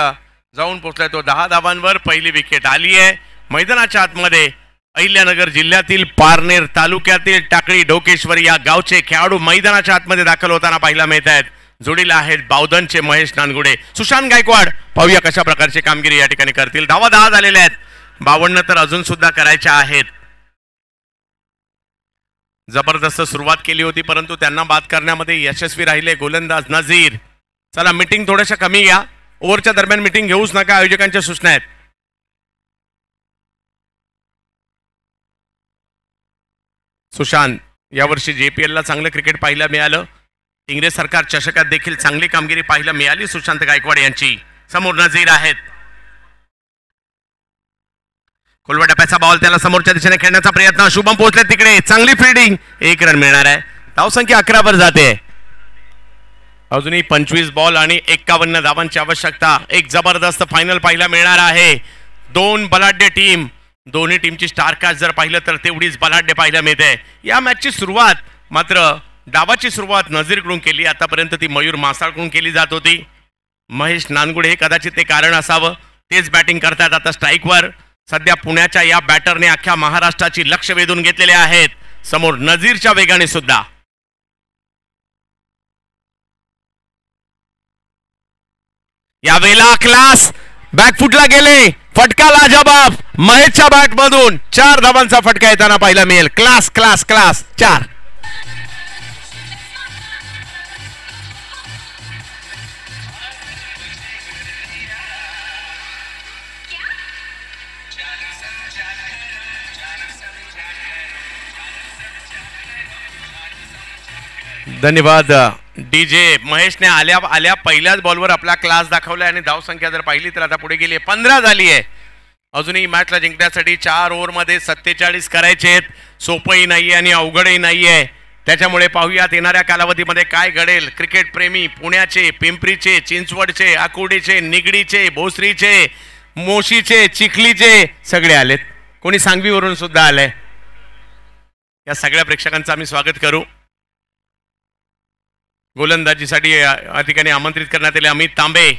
जाऊन पोहोचलाय तो. 10 धावांवर पहिली विकेट आली आहे मैदानाच्या आतमध्ये. अहिल्यानगर जिल्ह्यातील पारनेर तालुक्यातील टाकळी डोकेश्वर या गावचे खेळाडू मैदानाच्या आतमध्ये दाखल होताना पाहायला मिळत आहेत. जोडीला आहेत बावधनचे महेश नानगुडे. सुशांत गायकवाड पाहूया कशा प्रकारची कामगिरी या ठिकाणी करतील. धावा 10 झालेल्या आहेत. 52 तर अजून सुद्धा करायच्या आहेत. जबरदस्त सुरुवात केली होती परंतु त्यांना बाद करण्यामध्ये यशस्वी राहिले गोलंदाज नजीर. चला मीटिंग थोड्याशा कमी घ्या. ओव्हरच्या दरम्यान मीटिंग घेऊच नका, आयोजकांच्या सूचना आहेत. सुशांत यावर्षी JPL ला चांगलं क्रिकेट पाहायला मिळालं. इंग्रज सरकार चषकात देखील चांगली कामगिरी पाहायला मिळाली सुशांत गायकवाड यांची. समोर नजीर आहेत. खोलवा टप्प्याचा बॉल त्याला समोरच्या दिशेने खेळण्याचा प्रयत्न. शुभम पोहोचले तिकडे. चांगली फिल्डिंग. 1 रन मिळणार आहे. धावसंख्या 11 वर जाते. अजूनही 25 बॉल आणि 51 धावांची आवश्यकता. एक जबरदस्त फायनल पाहायला मिळणार आहे. दोन बलाढ्य टीम, दोन्ही टीमची स्टार कास्ट जर पाहिलं तर तेवढीच बलाढ्य पाहायला मिळते. या मॅचची सुरुवात मात्र डावाची सुरुवात नजीरकडून केली. आतापर्यंत ती मयूर मासाळकडून केली जात होती. महेश नानगुडे हे कदाचित ते कारण असावं. तेच बॅटिंग करतात आता स्ट्राईकवर. सध्या पुण्याच्या या बॅटरने अख्ख्या महाराष्ट्राची लक्ष वेधून घेतलेले आहेत. समोर नजीरच्या वेगाने सुद्धा. यावेळेला क्लास बॅकफुटला गेले. फटका लाजवाब. महेशच्या बॅट मधून 4 धावांचा फटका येताना पाहायला मिळेल. Class class class 4. धन्यवाद डीजे. महेशने आल्या आल्या पहिल्याच बॉलवर आपला क्लास दाखवलाय आणि धावसंख्या जर पाहिली तर आता पुढे गेली 15 झाली आहे. अजूनही मॅचला जिंकण्यासाठी 4 ओव्हरमध्ये 47 करायचे आहेत. सोपंही नाहीये आणि अवघडही नाहीये. त्याच्यामुळे पाहूयात येणाऱ्या कालावधीमध्ये काय घडेल. क्रिकेट प्रेमी पुण्याचे, पिंपरीचे, चिंचवडचे, आकुर्डीचे, निगडीचे, भोसरीचे, मोशीचे, चिखलीचे सगळे आलेत. कोणी सांगवीवरून सुद्धा आलंय. या सगळ्या प्रेक्षकांचं आम्ही स्वागत करू. गोलंदाजीसाठी या ठिकाणी आमंत्रित करण्यात आले अमित तांबे.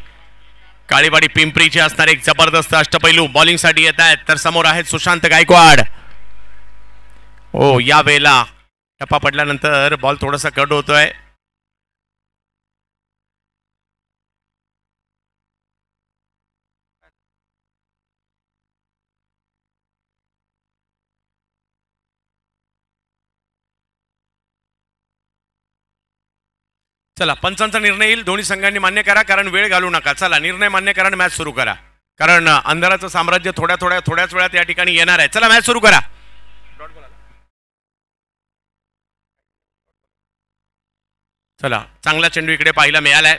काळीवाडी पिंपरीचे असणार एक जबरदस्त अष्टपैलू बॉलिंगसाठी येत आहेत. तर समोर आहेत सुशांत गायकवाड. ओ या वेळेला टप्पा पडल्यानंतर बॉल थोडासा कट होतोय. चला पंचांचा निर्णय येईल. दोन्ही संघांनी मान्य करा कारण वेळ घालू नका. चला निर्णय मान्य करा आणि मॅच सुरू करा कारण अंधाराचं साम्राज्य थोड्याच वेळात या ठिकाणी येणार आहे. चला मॅच सुरू करा. चला चांगला चेंडू इकडे पाहायला मिळालाय.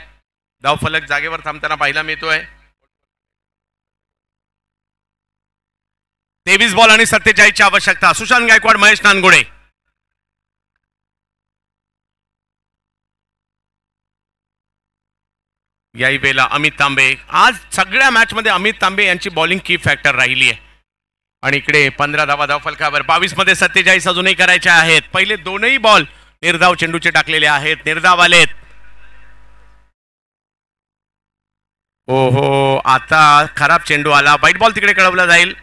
धावफलक जागेवर थांबताना पाहायला मिळतोय. 23 बॉल आणि 47ची आवश्यकता. सुशांत गायकवाड, महेश नानगुडे. याही वेळेला अमित तांबे. आज सगळ्या मॅच मध्ये अमित तांबे यांची बॉलिंग की फॅक्टर राहिली आहे. आणि इकडे 15 धावा धावफलकावर. 22 मध्ये 47 अजूनही करायचे आहेत. पहिले दोनही बॉल निर्धाव चेंडूचे टाकलेले आहेत. निर्धाव आलेत. ओहो आता खराब चेंडू आला. वाईट बॉल तिकडे कळवला जाईल.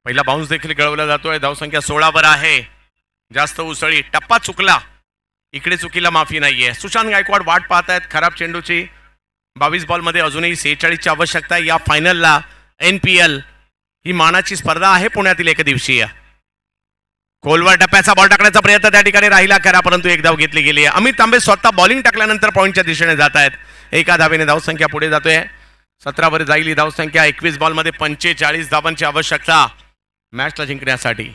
पहिला बाउन्स देखील कळवला जातोय. धावसंख्या 16 वर आहे. जास्त उसळी. टप्पा चुकला. इकडे चुकीला माफी नाहीये. सुशांत गायकवाड वाट पाहत आहेत खराब चेंडूची. 22 बॉलमध्ये अजूनही 46ची आवश्यकता आहे. या फायनलला NPL ही मानाची स्पर्धा आहे. पुण्यातील एक दिवसीय. खोलवर टप्प्याचा बॉल टाकण्याचा प्रयत्न त्या ठिकाणी राहिला खरा परंतु एक धाव घेतली गेली आहे. अमित तांबे स्वतः बॉलिंग टाकल्यानंतर पॉईंटच्या दिशेने जात आहेत. एका धावेने धावसंख्या पुढे जातोय. 17 वर जाईल ही धावसंख्या. 21 बॉलमध्ये 45 धावांची आवश्यकता मॅचला जिंकण्यासाठी.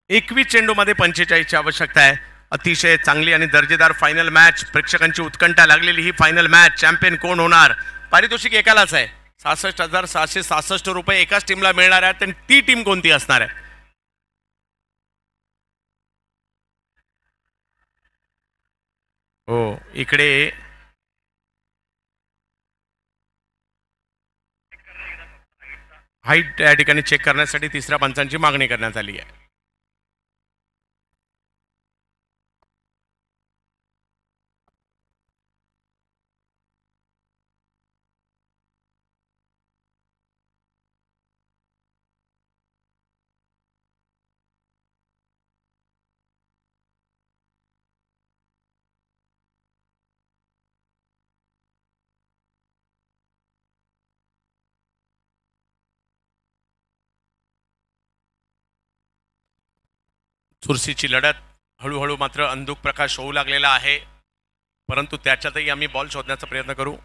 एकवीस चेंडूमध्ये 45ची आवश्यकता आहे. अतिशय चांगली आणि दर्जेदार फायनल मॅच. प्रेक्षकांची उत्कंठा लागलेली ही फायनल मॅच. चॅम्पियन कोण होणार. पारितोषिक एकालाच आहे. 66,666 रुपये एकाच टीमला मिळणार आहेत. आणि ती टीम कोणती असणार आहे. हो इकडे हाईट या ठिकाणी चेक करण्यासाठी तिसऱ्या पंचांची मागणी करण्यात आली आहे. चुरशीची लढत हळूहळू मात्र अंधुक प्रकाश होऊ लागलेला आहे. परंतु त्याच्यातही आम्ही बॉल शोधण्याचा प्रयत्न करू.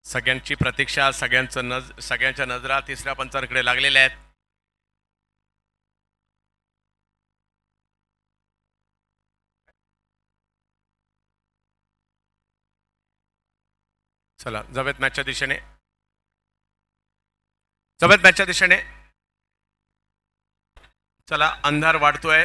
सगळ्यांची प्रतीक्षा, सगळ्यांच्या नजरा तिसऱ्या पंचांकडे लागलेल्या आहेत. चला जाऊयात मॅचच्या दिशेने. जाऊयात मॅचच्या दिशेने. चला अंधार वाढतोय.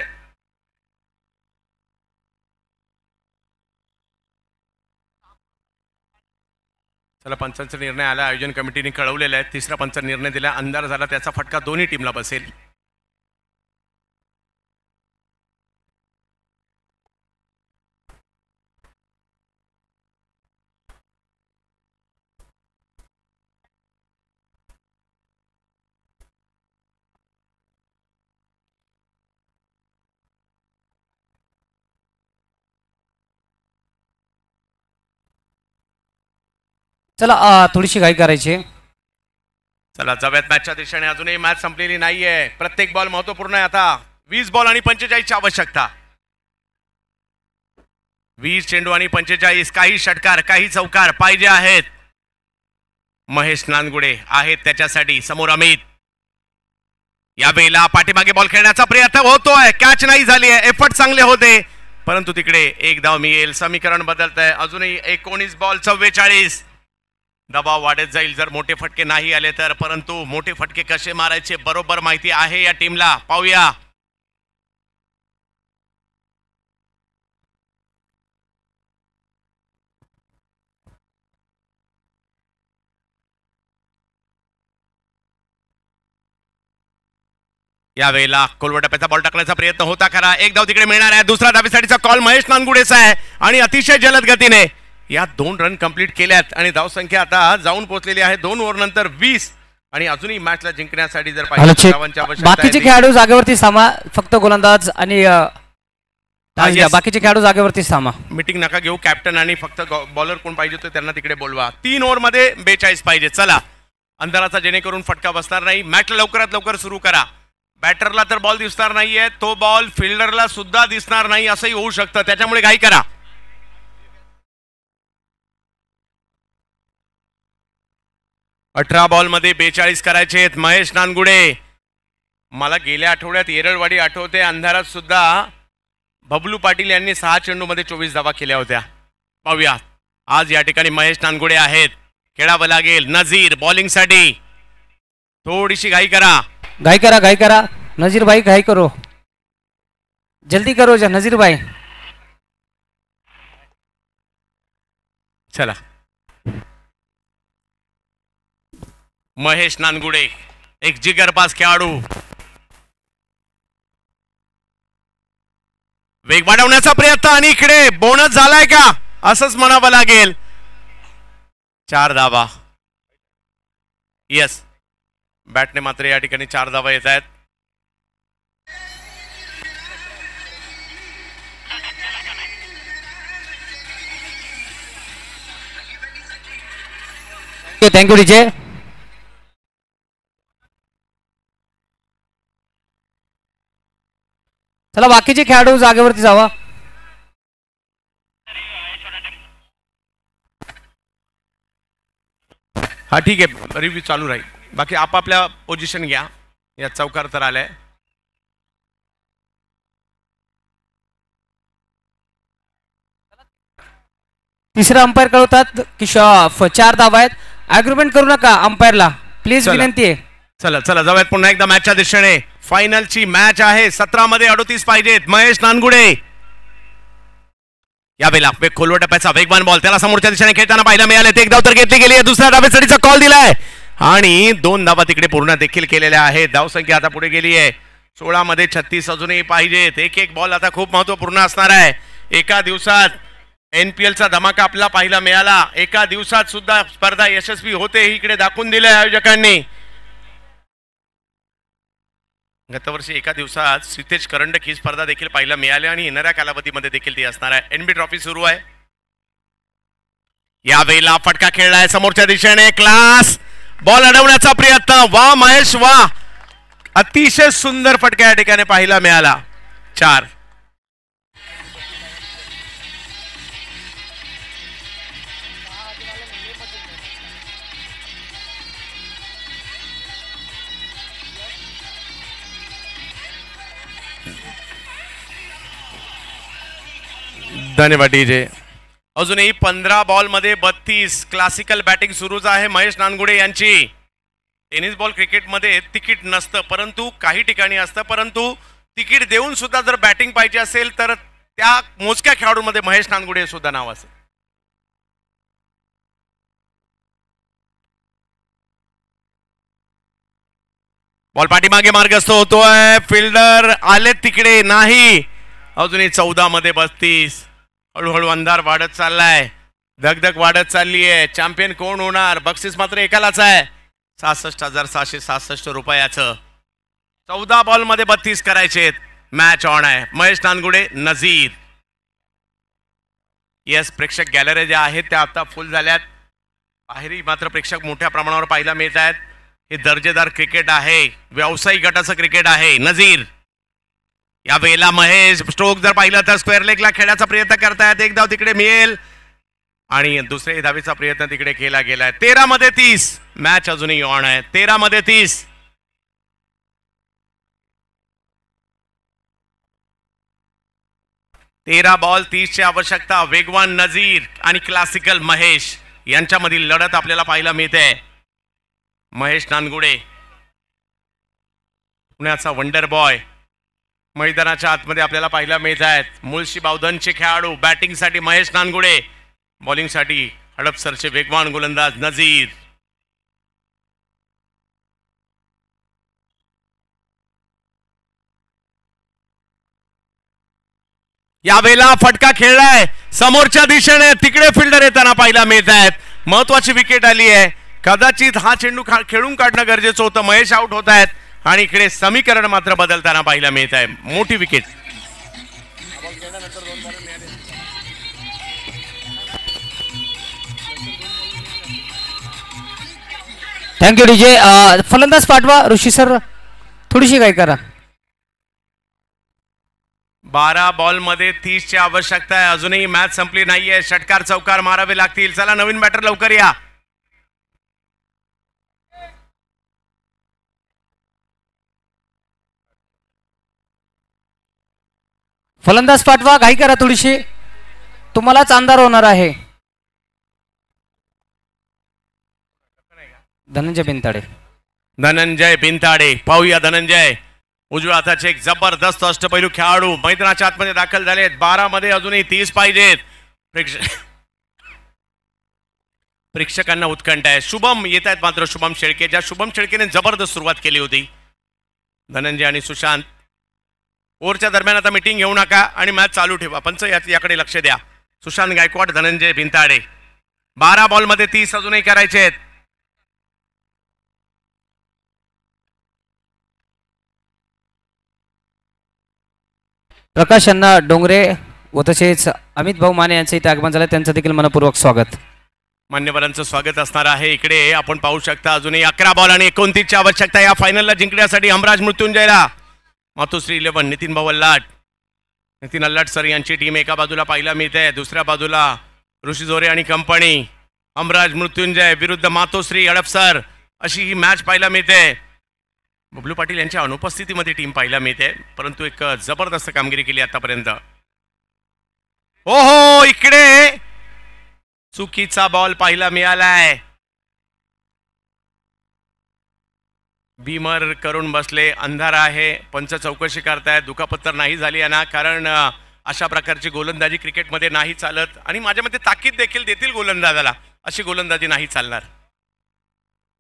चला पंचांचा निर्णय आला. आयोजन कमिटीने कळवलेला आहे. तिसरा पंच निर्णय दिला. अंधार झाला त्याचा फटका दोन्ही टीमला बसेल. चला थोडीशी घाई करायची. चला जाऊयात मॅचच्या दिशेने. अजूनही मॅच संपलेली नाहीये. प्रत्येक बॉल महत्वपूर्ण आहे. आता 20 बॉल आणि 45ची आवश्यकता. 20 चेंडू आणि 45. काही षटकार काही चौकार पाहिजे आहेत. महेश नानगुडे आहेत त्याच्यासाठी. समोर अमित. यावेळेला पाठीमागे बॉल खेळण्याचा प्रयत्न होतोय. कॅच नाही झाली आहे. एफर्ट चांगले होते परंतु तिकडे एक धाव मिळेल. समीकरण बदलत आहे. अजूनही 19 बॉल 44. दबाव वाढत जाईल जर मोठे फटके नाही आले तर. परंतु मोठे फटके कसे मारायचे बरोबर माहिती आहे या टीमला. पाहूया. यावेळेला कोलवटप्प्याचा बॉल टाकण्याचा प्रयत्न होता खरा. एक धाव तिकडे मिळणार आहे. दुसरा धावेसाठीचा कॉल महेश नानगुडेचा आहे आणि अतिशय जलद गतीने या 2 रन कंप्लीट केल्यात आणि धावसंख्या आता जाऊन पोहोचलेली आहे 2 ओव्हर नंतर 20. आणि अजूनही मॅचला जिंकण्यासाठी जर बाकीचे खेळाडू जागेवरती सामा. फक्त गोलंदाज आणि बाकीचे खेळाडू जागेवरती सामा. मीटिंग नका घेऊ. कॅप्टन आणि फक्त बॉलर कोण पाहिजे तो त्यांना तिकडे बोलवा. 3 ओव्हर मध्ये 42 पाहिजे. चला अंधाराचा जेणेकरून फटका बसणार नाही. मॅचला लवकरात लवकर सुरू करा. बॅटरला तर बॉल दिसणार नाहीये. तो बॉल फिल्डरला सुद्धा दिसणार नाही असंही होऊ शकतं. त्याच्यामुळे घाई करा. 18 बॉल मध्ये 42 करायचे आहेत. महेश नानगुडे. मला गेल्या आठवड्यात येरळवाडी आठवते. अंधारात सुद्धा बबलू पाटील यांनी 6 चेंडू मध्ये 24 धावा केल्या होत्या. पाहूया आज या ठिकाणी महेश नानगुडे आहेत. खेळावं लागेल. नजीर बॉलिंग साठी. थोडीशी घाई करा. घाई करा नजीर भाई. घाई करो. जल्दी करो जा नजीर भाई. चला महेश नानगुडे एक जिगरबाज खेळाडू. वेग वाढवण्याचा प्रयत्न आणि इकडे बोनस झालाय का असंच म्हणावं लागेल. 4 धावा. यस बॅटने मात्र या ठिकाणी 4 धावा येत आहेत. Thank you DJ. चला बाकीचे खेळाडू जागेवरती जावा. हा ठीक आहे. रिव्ह्यू चालू राहील. बाकी आपापल्या पोझिशन घ्या. या चौकार तर आलाय. तिसरा अंपायर कळवतात की 4 धावा आहेत. अग्रीमेंट करू नका अंपायरला प्लीज. विनंती आहे. चला चला जाऊयात पुन्हा एकदा मॅचच्या दिशेने. फायनलची मॅच आहे. 17 मध्ये 38 पाहिजेत. महेश नानगुडे यावेळेला खोलवटप्प्याचा वेगवान बॉल त्याला समोरच्या दिशेने खेळताना पाहायला मिळाले. एक धाव तर घेतली गेली आहे. दुसऱ्या धावेसाठीचा कॉल दिलाय आणि 2 धावा तिकडे पूर्ण देखील केलेल्या आहेत. धावसंख्या आता पुढे गेली आहे. 16 मध्ये 36 अजूनही पाहिजेत. एक बॉल आता खूप महत्वपूर्ण असणार आहे. एका दिवसात NPL चा धमाका आपल्याला पाहायला मिळाला. एका दिवसात सुद्धा स्पर्धा यशस्वी होते हे इकडे दाखवून दिले आयोजकांनी. गतवर्षी एका दिवसात सिद्धेश करंडक ही स्पर्धा देखील पाहायला मिळाली आणि येणाऱ्या कालावधीमध्ये देखील ती असणार आहे. NB ट्रॉफी सुरू आहे. यावेळेला फटका खेळलाय समोरच्या दिशेने. क्लास बॉल अडवण्याचा प्रयत्न. वा महेश वा. अतिशय सुंदर फटका या ठिकाणी पाहायला मिळाला. 4. धन्यवाद डीजे. अजूनही 15 बॉलमध्ये 32. क्लासिकल बॅटिंग सुरूच आहे महेश नानगुडे यांची. टेनिस बॉल क्रिकेटमध्ये तिकीट नसतं, परंतु काही ठिकाणी असतं, परंतु तिकीट देऊन सुद्धा जर बॅटिंग पाहिजे असेल तर त्या मोजक्या खेळाडूंमध्ये महेश नानगुडे सुद्धा नाव असेल. बॉल पाठीमागे मार्गस्थ होतोय. फिल्डर आले तिकडे नाही. अजूनही 14 मध्ये 32. हळूहळू अंधार वाढत चाललाय. धगधग वाढत चालली आहे. चॅम्पियन कोण होणार? बक्षीस मात्र एकालाच आहे, 66,766 रुपयाचं. 14 बॉल मध्ये 32 करायचे. मॅच ऑन आहे. महेश नानगुडे, नजीर. येस, प्रेक्षक गॅलरी ज्या आहेत त्या आता फुल झाल्यात. बाहेरही मात्र प्रेक्षक मोठ्या प्रमाणावर पाहायला मिळत आहेत. हे दर्जेदार क्रिकेट आहे, व्यावसायिक गटाचं क्रिकेट आहे. नजीर या वेळेला महेश स्ट्रोक जर पाहिलं तर स्क्वेअर लेगला खेळण्याचा प्रयत्न करतायत. एक धाव तिकडे मिळेल आणि दुसऱ्या धावेचा प्रयत्न तिकडे केला गेलाय. 13 मध्ये 30. मॅच अजूनही ऑन आहे. 13 मध्ये 30. तेरा बॉल 30 ची आवश्यकता. वेगवान नजीर आणि क्लासिकल महेश यांच्यामधील लढत आपल्याला पाहायला मिळते. महेश नानगुडे, पुण्याचा वंडर बॉय, मैदानाच्या आतमध्ये आपल्याला पाहायला मिळत आहेत. मुळशी बावधनचे खेळाडू. बॅटिंगसाठी महेश नानगुडे, बॉलिंगसाठी हडपसरचे वेगवान गोलंदाज नजीर. यावेळेला फटका खेळलाय समोरच्या दिशेने. तिकडे फिल्डर येताना पाहायला मिळत आहेत. महत्वाची विकेट आली आहे. कदाचित हा चेंडू खेळून काढणं गरजेचं होतं. महेश आउट होत आहेत आणि इकडे समीकरण मात्र बदलताना पाहायला मिळत आहे. मोठी विकेट. Thank you DJ. फलंदाज पाठवा ऋषी सर, थोडीशी काय करा. 12 बॉल मध्ये 30 ची आवश्यकता आहे. अजूनही मॅच संपली नाहीये. षटकार चौकार मारावे लागतील. चला नवीन बॅटर लवकर या. फलंदाज पाठवा, घाई करा थोडीशी, तुम्हालाच अंधार होणार आहे. धनंजय बिनताडे. धनंजय बिनताडे, पाहूया धनंजय. उजव्या हाताचे एक जबरदस्त अष्टपैलू खेळाडू मैदानाच्या आतमध्ये दाखल झालेत. 12 मध्ये अजूनही 30 पाहिजेत. प्रेक्षकांना उत्कंठ आहे. शुभम येत आहेत मात्र शुभम शेळके, ज्या शुभम शेळकेने जबरदस्त सुरुवात केली होती. धनंजय आणि सुशांत, ओव्हरच्या दरम्यान आता मीटिंग घेऊ नका आणि मॅच चालू ठेवा. पंच याकडे लक्ष द्या. सुशांत गायकवाड, धनंजय बिनताडे. 12 बॉल मध्ये 30 अजूनही करायचे आहेत. प्रकाश अण्णा डोंगरे व तसेच अमित भाऊ माने यांचे इथे आगमन झालं, त्यांचं देखील मनपूर्वक स्वागत. मान्यवरांचं स्वागत असणार आहे. इकडे आपण पाहू शकता अजूनही 11 बॉल आणि 29 ची आवश्यकता या फायनलला जिंकण्यासाठी. हमराज मृत्युंजयला, मातोश्री 11, नितीन भाऊ अल्लाट, नितीन अल्लाट सर यांची टीम एका बाजूला पाहायला मिळते. दुसऱ्या बाजूला ऋषी जोरे आणि कंपनी. हमराज मृत्युंजय विरुद्ध मातोश्री हडपसर, अशी ही मॅच पाहायला मिळते. बबलू पाटील यांच्या अनुपस्थितीमध्ये टीम पाहायला मिळते, परंतु एक जबरदस्त कामगिरी केली आतापर्यंत. ओहो, इकडे चुकीचा बॉल पाहायला मिळालाय. बीमर करून बसले, अंधार आहे. पंच चौकशी करतायत. दुखापत तर नाही झाली ना, कारण अशा प्रकारची गोलंदाजी क्रिकेटमध्ये नाही चालत आणि माझ्या मते ताकीद देखील देतील गोलंदाजाला. अशी गोलंदाजी नाही चालणार.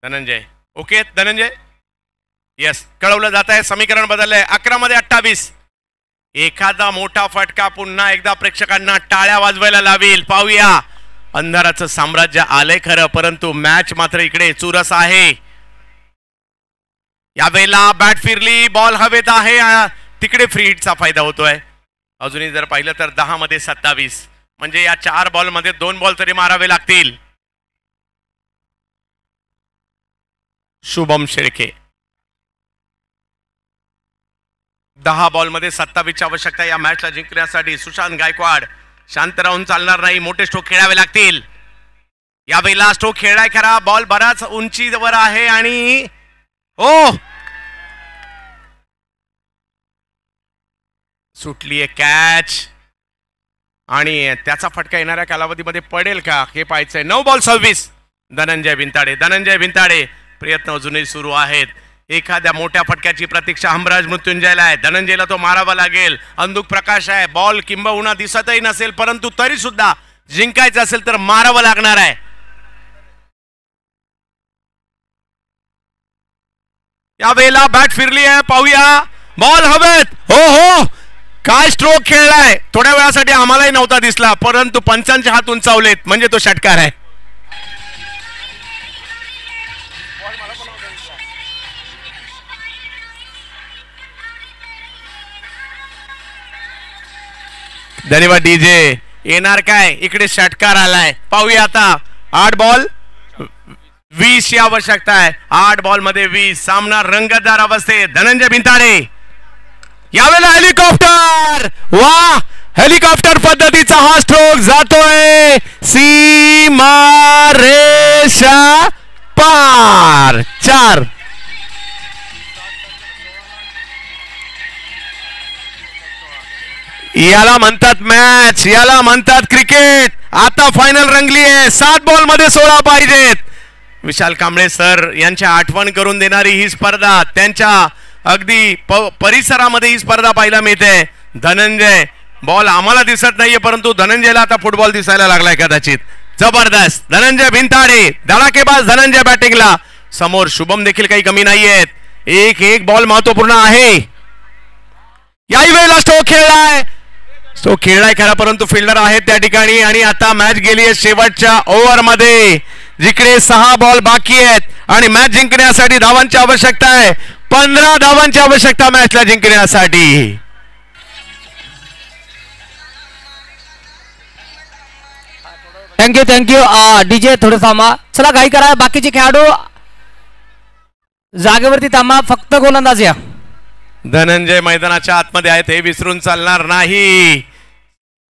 धनंजय ओके. धनंजय येस, कळवलं जात आहे. समीकरण बदललंय. 11 मध्ये 28. एखादा मोठा फटका पुन्हा एकदा प्रेक्षकांना टाळ्या वाजवायला लावेल. पाहूया. अंधाराचं साम्राज्य आलंय खरं, परंतु मॅच मात्र इकडे चुरस आहे. यावेळेला बॅट फिरली, बॉल हवेत आहे. तिकडे फ्री हिटचा फायदा होतोय. अजूनही जर पाहिलं तर 10 मध्ये 27, म्हणजे या 4 बॉल मध्ये 2 बॉल तरी मारावे लागतील. शुभम शेळके. 10 बॉल मध्ये 27 ची आवश्यकता या मॅचला जिंकण्यासाठी. सुशांत गायकवाड, शांत राहून चालणार नाही. मोठे स्ट्रोक खेळावे लागतील. यावेळेला स्ट्रोक खेळलाय खरा, बॉल बराच उंचीवर आहे आणि ओ सुटलीये कॅच आणि त्याचा फटका येणाऱ्या कालावधीमध्ये पडेल का हे पाहायचंय. 9 बॉल 26. धनंजय भिंताडे प्रयत्न अजूनही सुरू आहेत. एखाद्या मोठ्या फटक्याची प्रतीक्षा हमराज मृत्युंजयला आहे. धनंजयला तो मारावा लागेल. अंधुक प्रकाश आहे. बॉल किंबहुना दिसतही नसेल परंतु तरी सुद्धा जिंकायचं असेल तर मारावं लागणार आहे. यावेळेला बॅट फिरली आहे. पाहूया बॉल हवेत. हो काय स्ट्रोक खेळलाय. थोड्या वेळासाठी आम्हालाही नव्हता दिसला परंतु पंचांचे हात उंचावलेत म्हणजे तो षटकार आहे. धन्यवाद डीजे. येणार काय. इकडे षटकार आलाय. पाहूया आता. 8 बॉल 20 ची आवश्यकता आहे. 8 बॉल मध्ये 20. सामना रंगतदार अवस्थेत. धनंजय भिंताडे यावेळेला हेलिकॉप्टर. वा हेलिकॉप्टर पद्धतीचा हा स्ट्रोक जातोय सीमा रेषा पार. 4. याला म्हणतात मॅच. याला म्हणतात क्रिकेट. आता फायनल रंगली आहे. 7 बॉल मध्ये 16 पाहिजेत. विशाल कांबळे सर यांच्या आठवण करून देणारी ही स्पर्धा. त्यांच्या अगदी परिसरामध्ये ही स्पर्धा पाहायला मिळते. धनंजय बॉल आम्हाला दिसत नाहीये परंतु धनंजयला आता फुटबॉल दिसायला लागलाय कदाचित. जबरदस्त. धनंजय भिंताडे धडाकेबाज. धनंजय बॅटिंगला. समोर शुभम देखील काही कमी नाहीयेत. एक बॉल महत्वपूर्ण आहे. याही वेळेला स्ट्रोक खेळलाय खरा परंतु फिल्डर आहेत त्या ठिकाणी. आणि आता मॅच गेली आहे शेवटच्या ओव्हर मध्ये जिकडे 6 बॉल बाकी आहेत आणि मॅच जिंकण्यासाठी धावांची आवश्यकता आहे. 15 धावांची आवश्यकता मॅचला जिंकण्यासाठी. Thank you DJ. थोडं थांबा. चला घाई करा. बाकीचे खेळाडू जागेवरती थांबा. फक्त गोलंदाज या. धनंजय मैदानाच्या आतमध्ये आहेत हे विसरून चालणार नाही.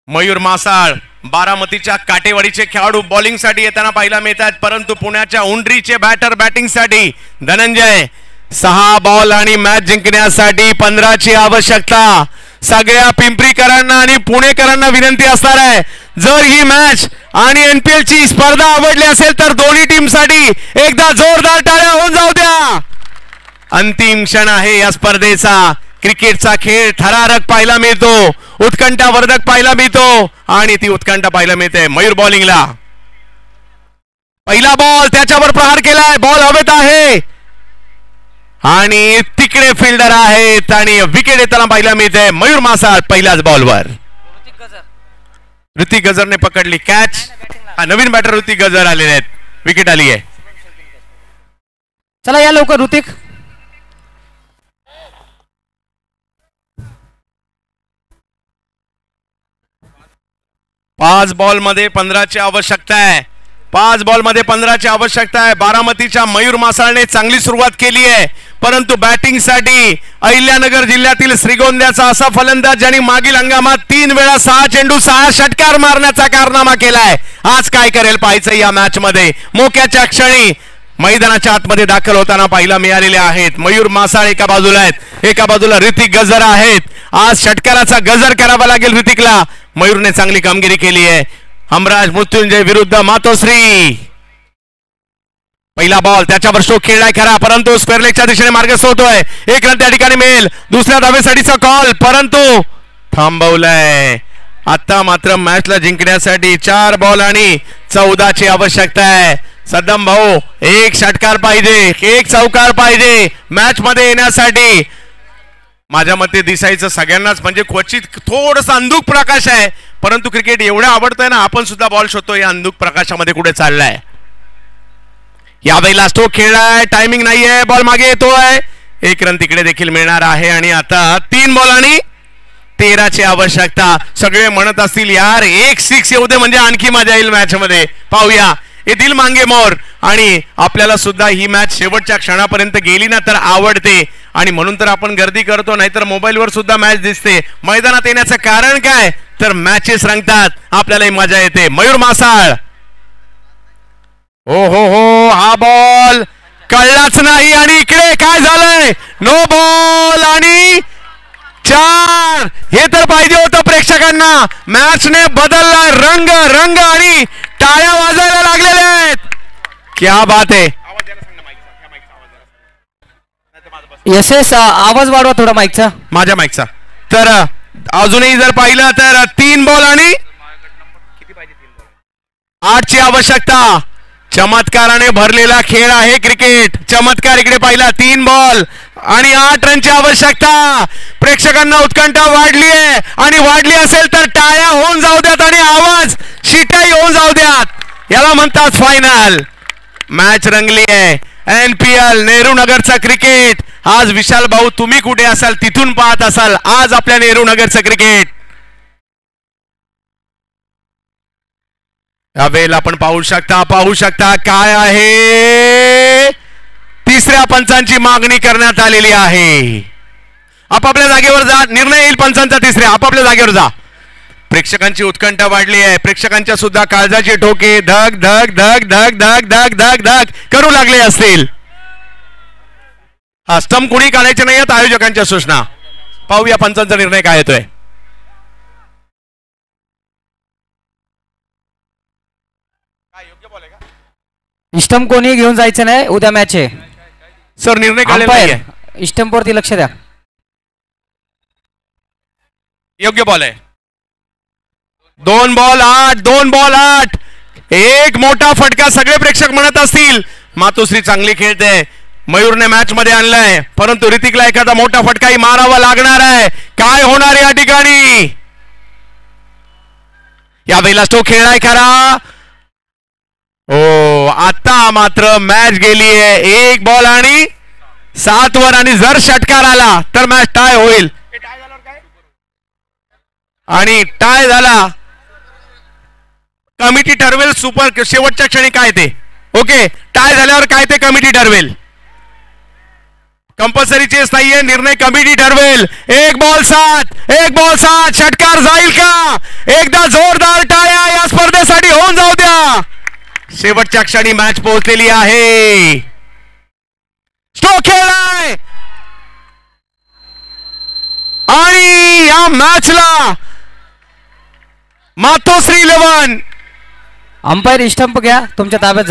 मयूर मासाळ बारामतीच्या काटेवाडीचे खेळाडू बॉलिंग साठी येताना पाहायला मिळतात परंतु पुण्याच्या उंडरीचे बॅटर बॅटिंग साठी. धनंजय 6 बॉल आणि मॅच जिंकण्यासाठी 15 ची आवश्यकता. सगळ्या पिंपरीकरांना आणि पुणेकरांना विनंती असणार आहे जर ही मॅच आणि एनपीएल ची स्पर्धा आवडली असेल तर दोन्ही टीम साठी एकदा जोरदार टाळ्या होऊन जाऊ द्या. अंतिम क्षण आहे या स्पर्धेचा. क्रिकेटचा खेळ थरारक पाहायला मिळतो. उत्कंठावर्धक पाहायला मिळतो आणि ती उत्कंठा पाहायला मिळते. मयूर बॉलिंगला. पहिला बॉल त्याच्यावर प्रहार केलाय. बॉल हवेत आहे आणि तिकडे फिल्डर आहेत आणि विकेट येताना पाहायला मिळते. मयूर मासाळ पहिल्याच बॉलवर. ऋतिक गजरने पकडली कॅच. नवीन बॅटर ऋतिक गजर आलेले आहेत. विकेट आली आहे. चला या लवकर ऋतिक. 5 बॉल मध्ये 15 ची आवश्यकता आहे. 5 बॉल मध्ये 15 ची आवश्यकता आहे. बारामतीच्या मयूर मासाळने चांगली सुरुवात केली आहे परंतु बॅटिंग साठी अहिल्यानगर जिल्ह्यातील श्रीगोंद्याचा असा फलंदाज ज्यांनी मागील हंगामात 3 वेळा 6 चेंडू 6 षटकार मारण्याचा कारनामा केलाय. आज काय करेल पाहायचं या मॅच मध्ये. मोक्याच्या क्षणी मैदानाच्या आतमध्ये दाखल होताना पाहायला मिळालेले आहेत. मयूर मासाळ एका बाजूला आहेत, एका बाजूला ऋतिक गजर आहेत. आज षटकाराचा गजर करावा लागेल ऋतिकला. मयूरने चांगली कामगिरी केली आहे. हमराज मृत्युंजय विरुद्ध मातोश्री. पहिला बॉल त्याच्यावर स्ट्रोक खेळलाय खरा परंतु स्क्वेअर लेगच्या दिशेने मार्ग सोडतोय. एक रन त्या ठिकाणी मिळेल. दुसऱ्या धावेसाठीचा कॉल परंतु थांबवलाय. आता मात्र मॅचला जिंकण्यासाठी 4 बॉल आणि 14 ची आवश्यकता आहे. सद्दाम भाऊ एक षटकार पाहिजे, एक चौकार पाहिजे मॅच मध्ये येण्यासाठी. माझ्या मते दिसायचं सगळ्यांनाच म्हणजे क्वचित थोडंसं अंधुक प्रकाश आहे परंतु क्रिकेट एवढं आवडतंय ना आपण सुद्धा बॉल शोधतो या अंधुक प्रकाशामध्ये कुठे चाललाय. यावेळेला स्ट्रोक खेळलाय. टायमिंग नाहीये. बॉल मागे येतोय. 1 रन तिकडे देखील मिळणार आहे आणि आता 3 बॉल आणि 13 ची आवश्यकता. सगळे म्हणत असतील यार एक 6 येऊ दे म्हणजे आणखी मजा येईल मॅच मध्ये. पाहूया येथील मांगे मोर. आणि आपल्याला सुद्धा ही मॅच शेवटच्या क्षणापर्यंत गेली ना तर आवडते आणि म्हणून तर आपण गर्दी करतो नाहीतर मोबाईलवर सुद्धा मॅच दिसते. मैदानात येण्याचं कारण काय तर मॅचेस रंगतात आपल्यालाही मजा येते. मयूर मासाळ. हो हो हो हा बॉल कळलाच नाही आणि इकडे काय झालंय. नो बॉल आणि 4. हे तर पाहिजे होतं प्रेक्षक प्रेक्षकांना मॅचने बदलला रंग रंग आणि टाळ्या वाजायला लागलेल्या आहेत. क्या बात आहे. यशस आवाज वाढवा थोडा माईकचा, माझ्या माईकचा. तर अजूनही जर पाहिलं तर 3 बॉल आणि 8ची आवश्यकता. चमत्काराने भरलेला खेळ आहे क्रिकेट. चमत्कार इकडे पाहिला. 3 बॉल आणि 8 रनची आवश्यकता. प्रेक्षकांना उत्कंठा वाढली आहे आणि वाढली असेल तर टाळ्या होऊन जाऊ द्यात आणि आवाज शिटाई होऊन जाऊ द्यात. याला म्हणतात फायनल. मॅच रंगली आहे. NPL नेहरू नगरचा क्रिकेट. आज विशाल भाऊ तुम्ही कुठे असाल तिथून पाहत असाल आज आपल्या नेहरू नगरचं क्रिकेट. यावेळेला आपण पाहू शकता काय आहे. तिसऱ्या पंचांची मागणी करण्यात आलेली आहे. आपापल्या जागेवर जा. निर्णय येईल पंचांचा तिसऱ्या. आपापल्या जागेवर जा. प्रेक्षकांची उत्कंठा वाढली आहे. प्रेक्षकांच्या सुद्धा काळजाचे ठोके धक धक धक धक धक धक धक धक करू लागले असतील. हा स्टंप कुणी काढायचे नाही आहेत. आयोजकांच्या सूचना. पाहूया पंचांचा निर्णय काय येतोय. स्टंप कोणी घेऊन जायचं नाही. उद्या मॅच आहे सर. निर्णय काढलेला आहे. स्टंप वरती लक्ष द्या. योग्य बॉल आहे. 2 बॉल 8. 2 बॉल 8. एक मोठा फटका. सगळे प्रेक्षक म्हणत असतील मातोश्री चांगली खेळते. मयूरने मॅच मध्ये आणलाय परंतु ऋतिकला एखादा मोठा फटकाही मारावा लागणार आहे. काय होणार या ठिकाणी. यावेळेला तो खेळलाय खरा. हो आता मात्र मॅच गेली आहे. 1 बॉल आणि 7 वर आणि जर षटकार आला तर मॅच टाय होईल. आणि टाय झाला. कमिटी ठरवेल सुपर शेवटच्या क्षणी काय ते. ओके टाय झाल्यावर काय ते कमिटी ठरवेल. कंपल्सरी चेस नाहीये. निर्णय कमिटी ठरवेल. 1 बॉल 7. 1 बॉल 7. षटकार जाईल का. एकदा जोरदार टाळ्या या स्पर्धेसाठी होऊन जाऊ द्या. शेवटच्या क्षणी मॅच पोहोचलेली आहे. स्ट्रोक खेळलाय आणि या मॅचला मातोश्री 11. अंपायर स्टंप घ्या तुमच्या ताब्यात.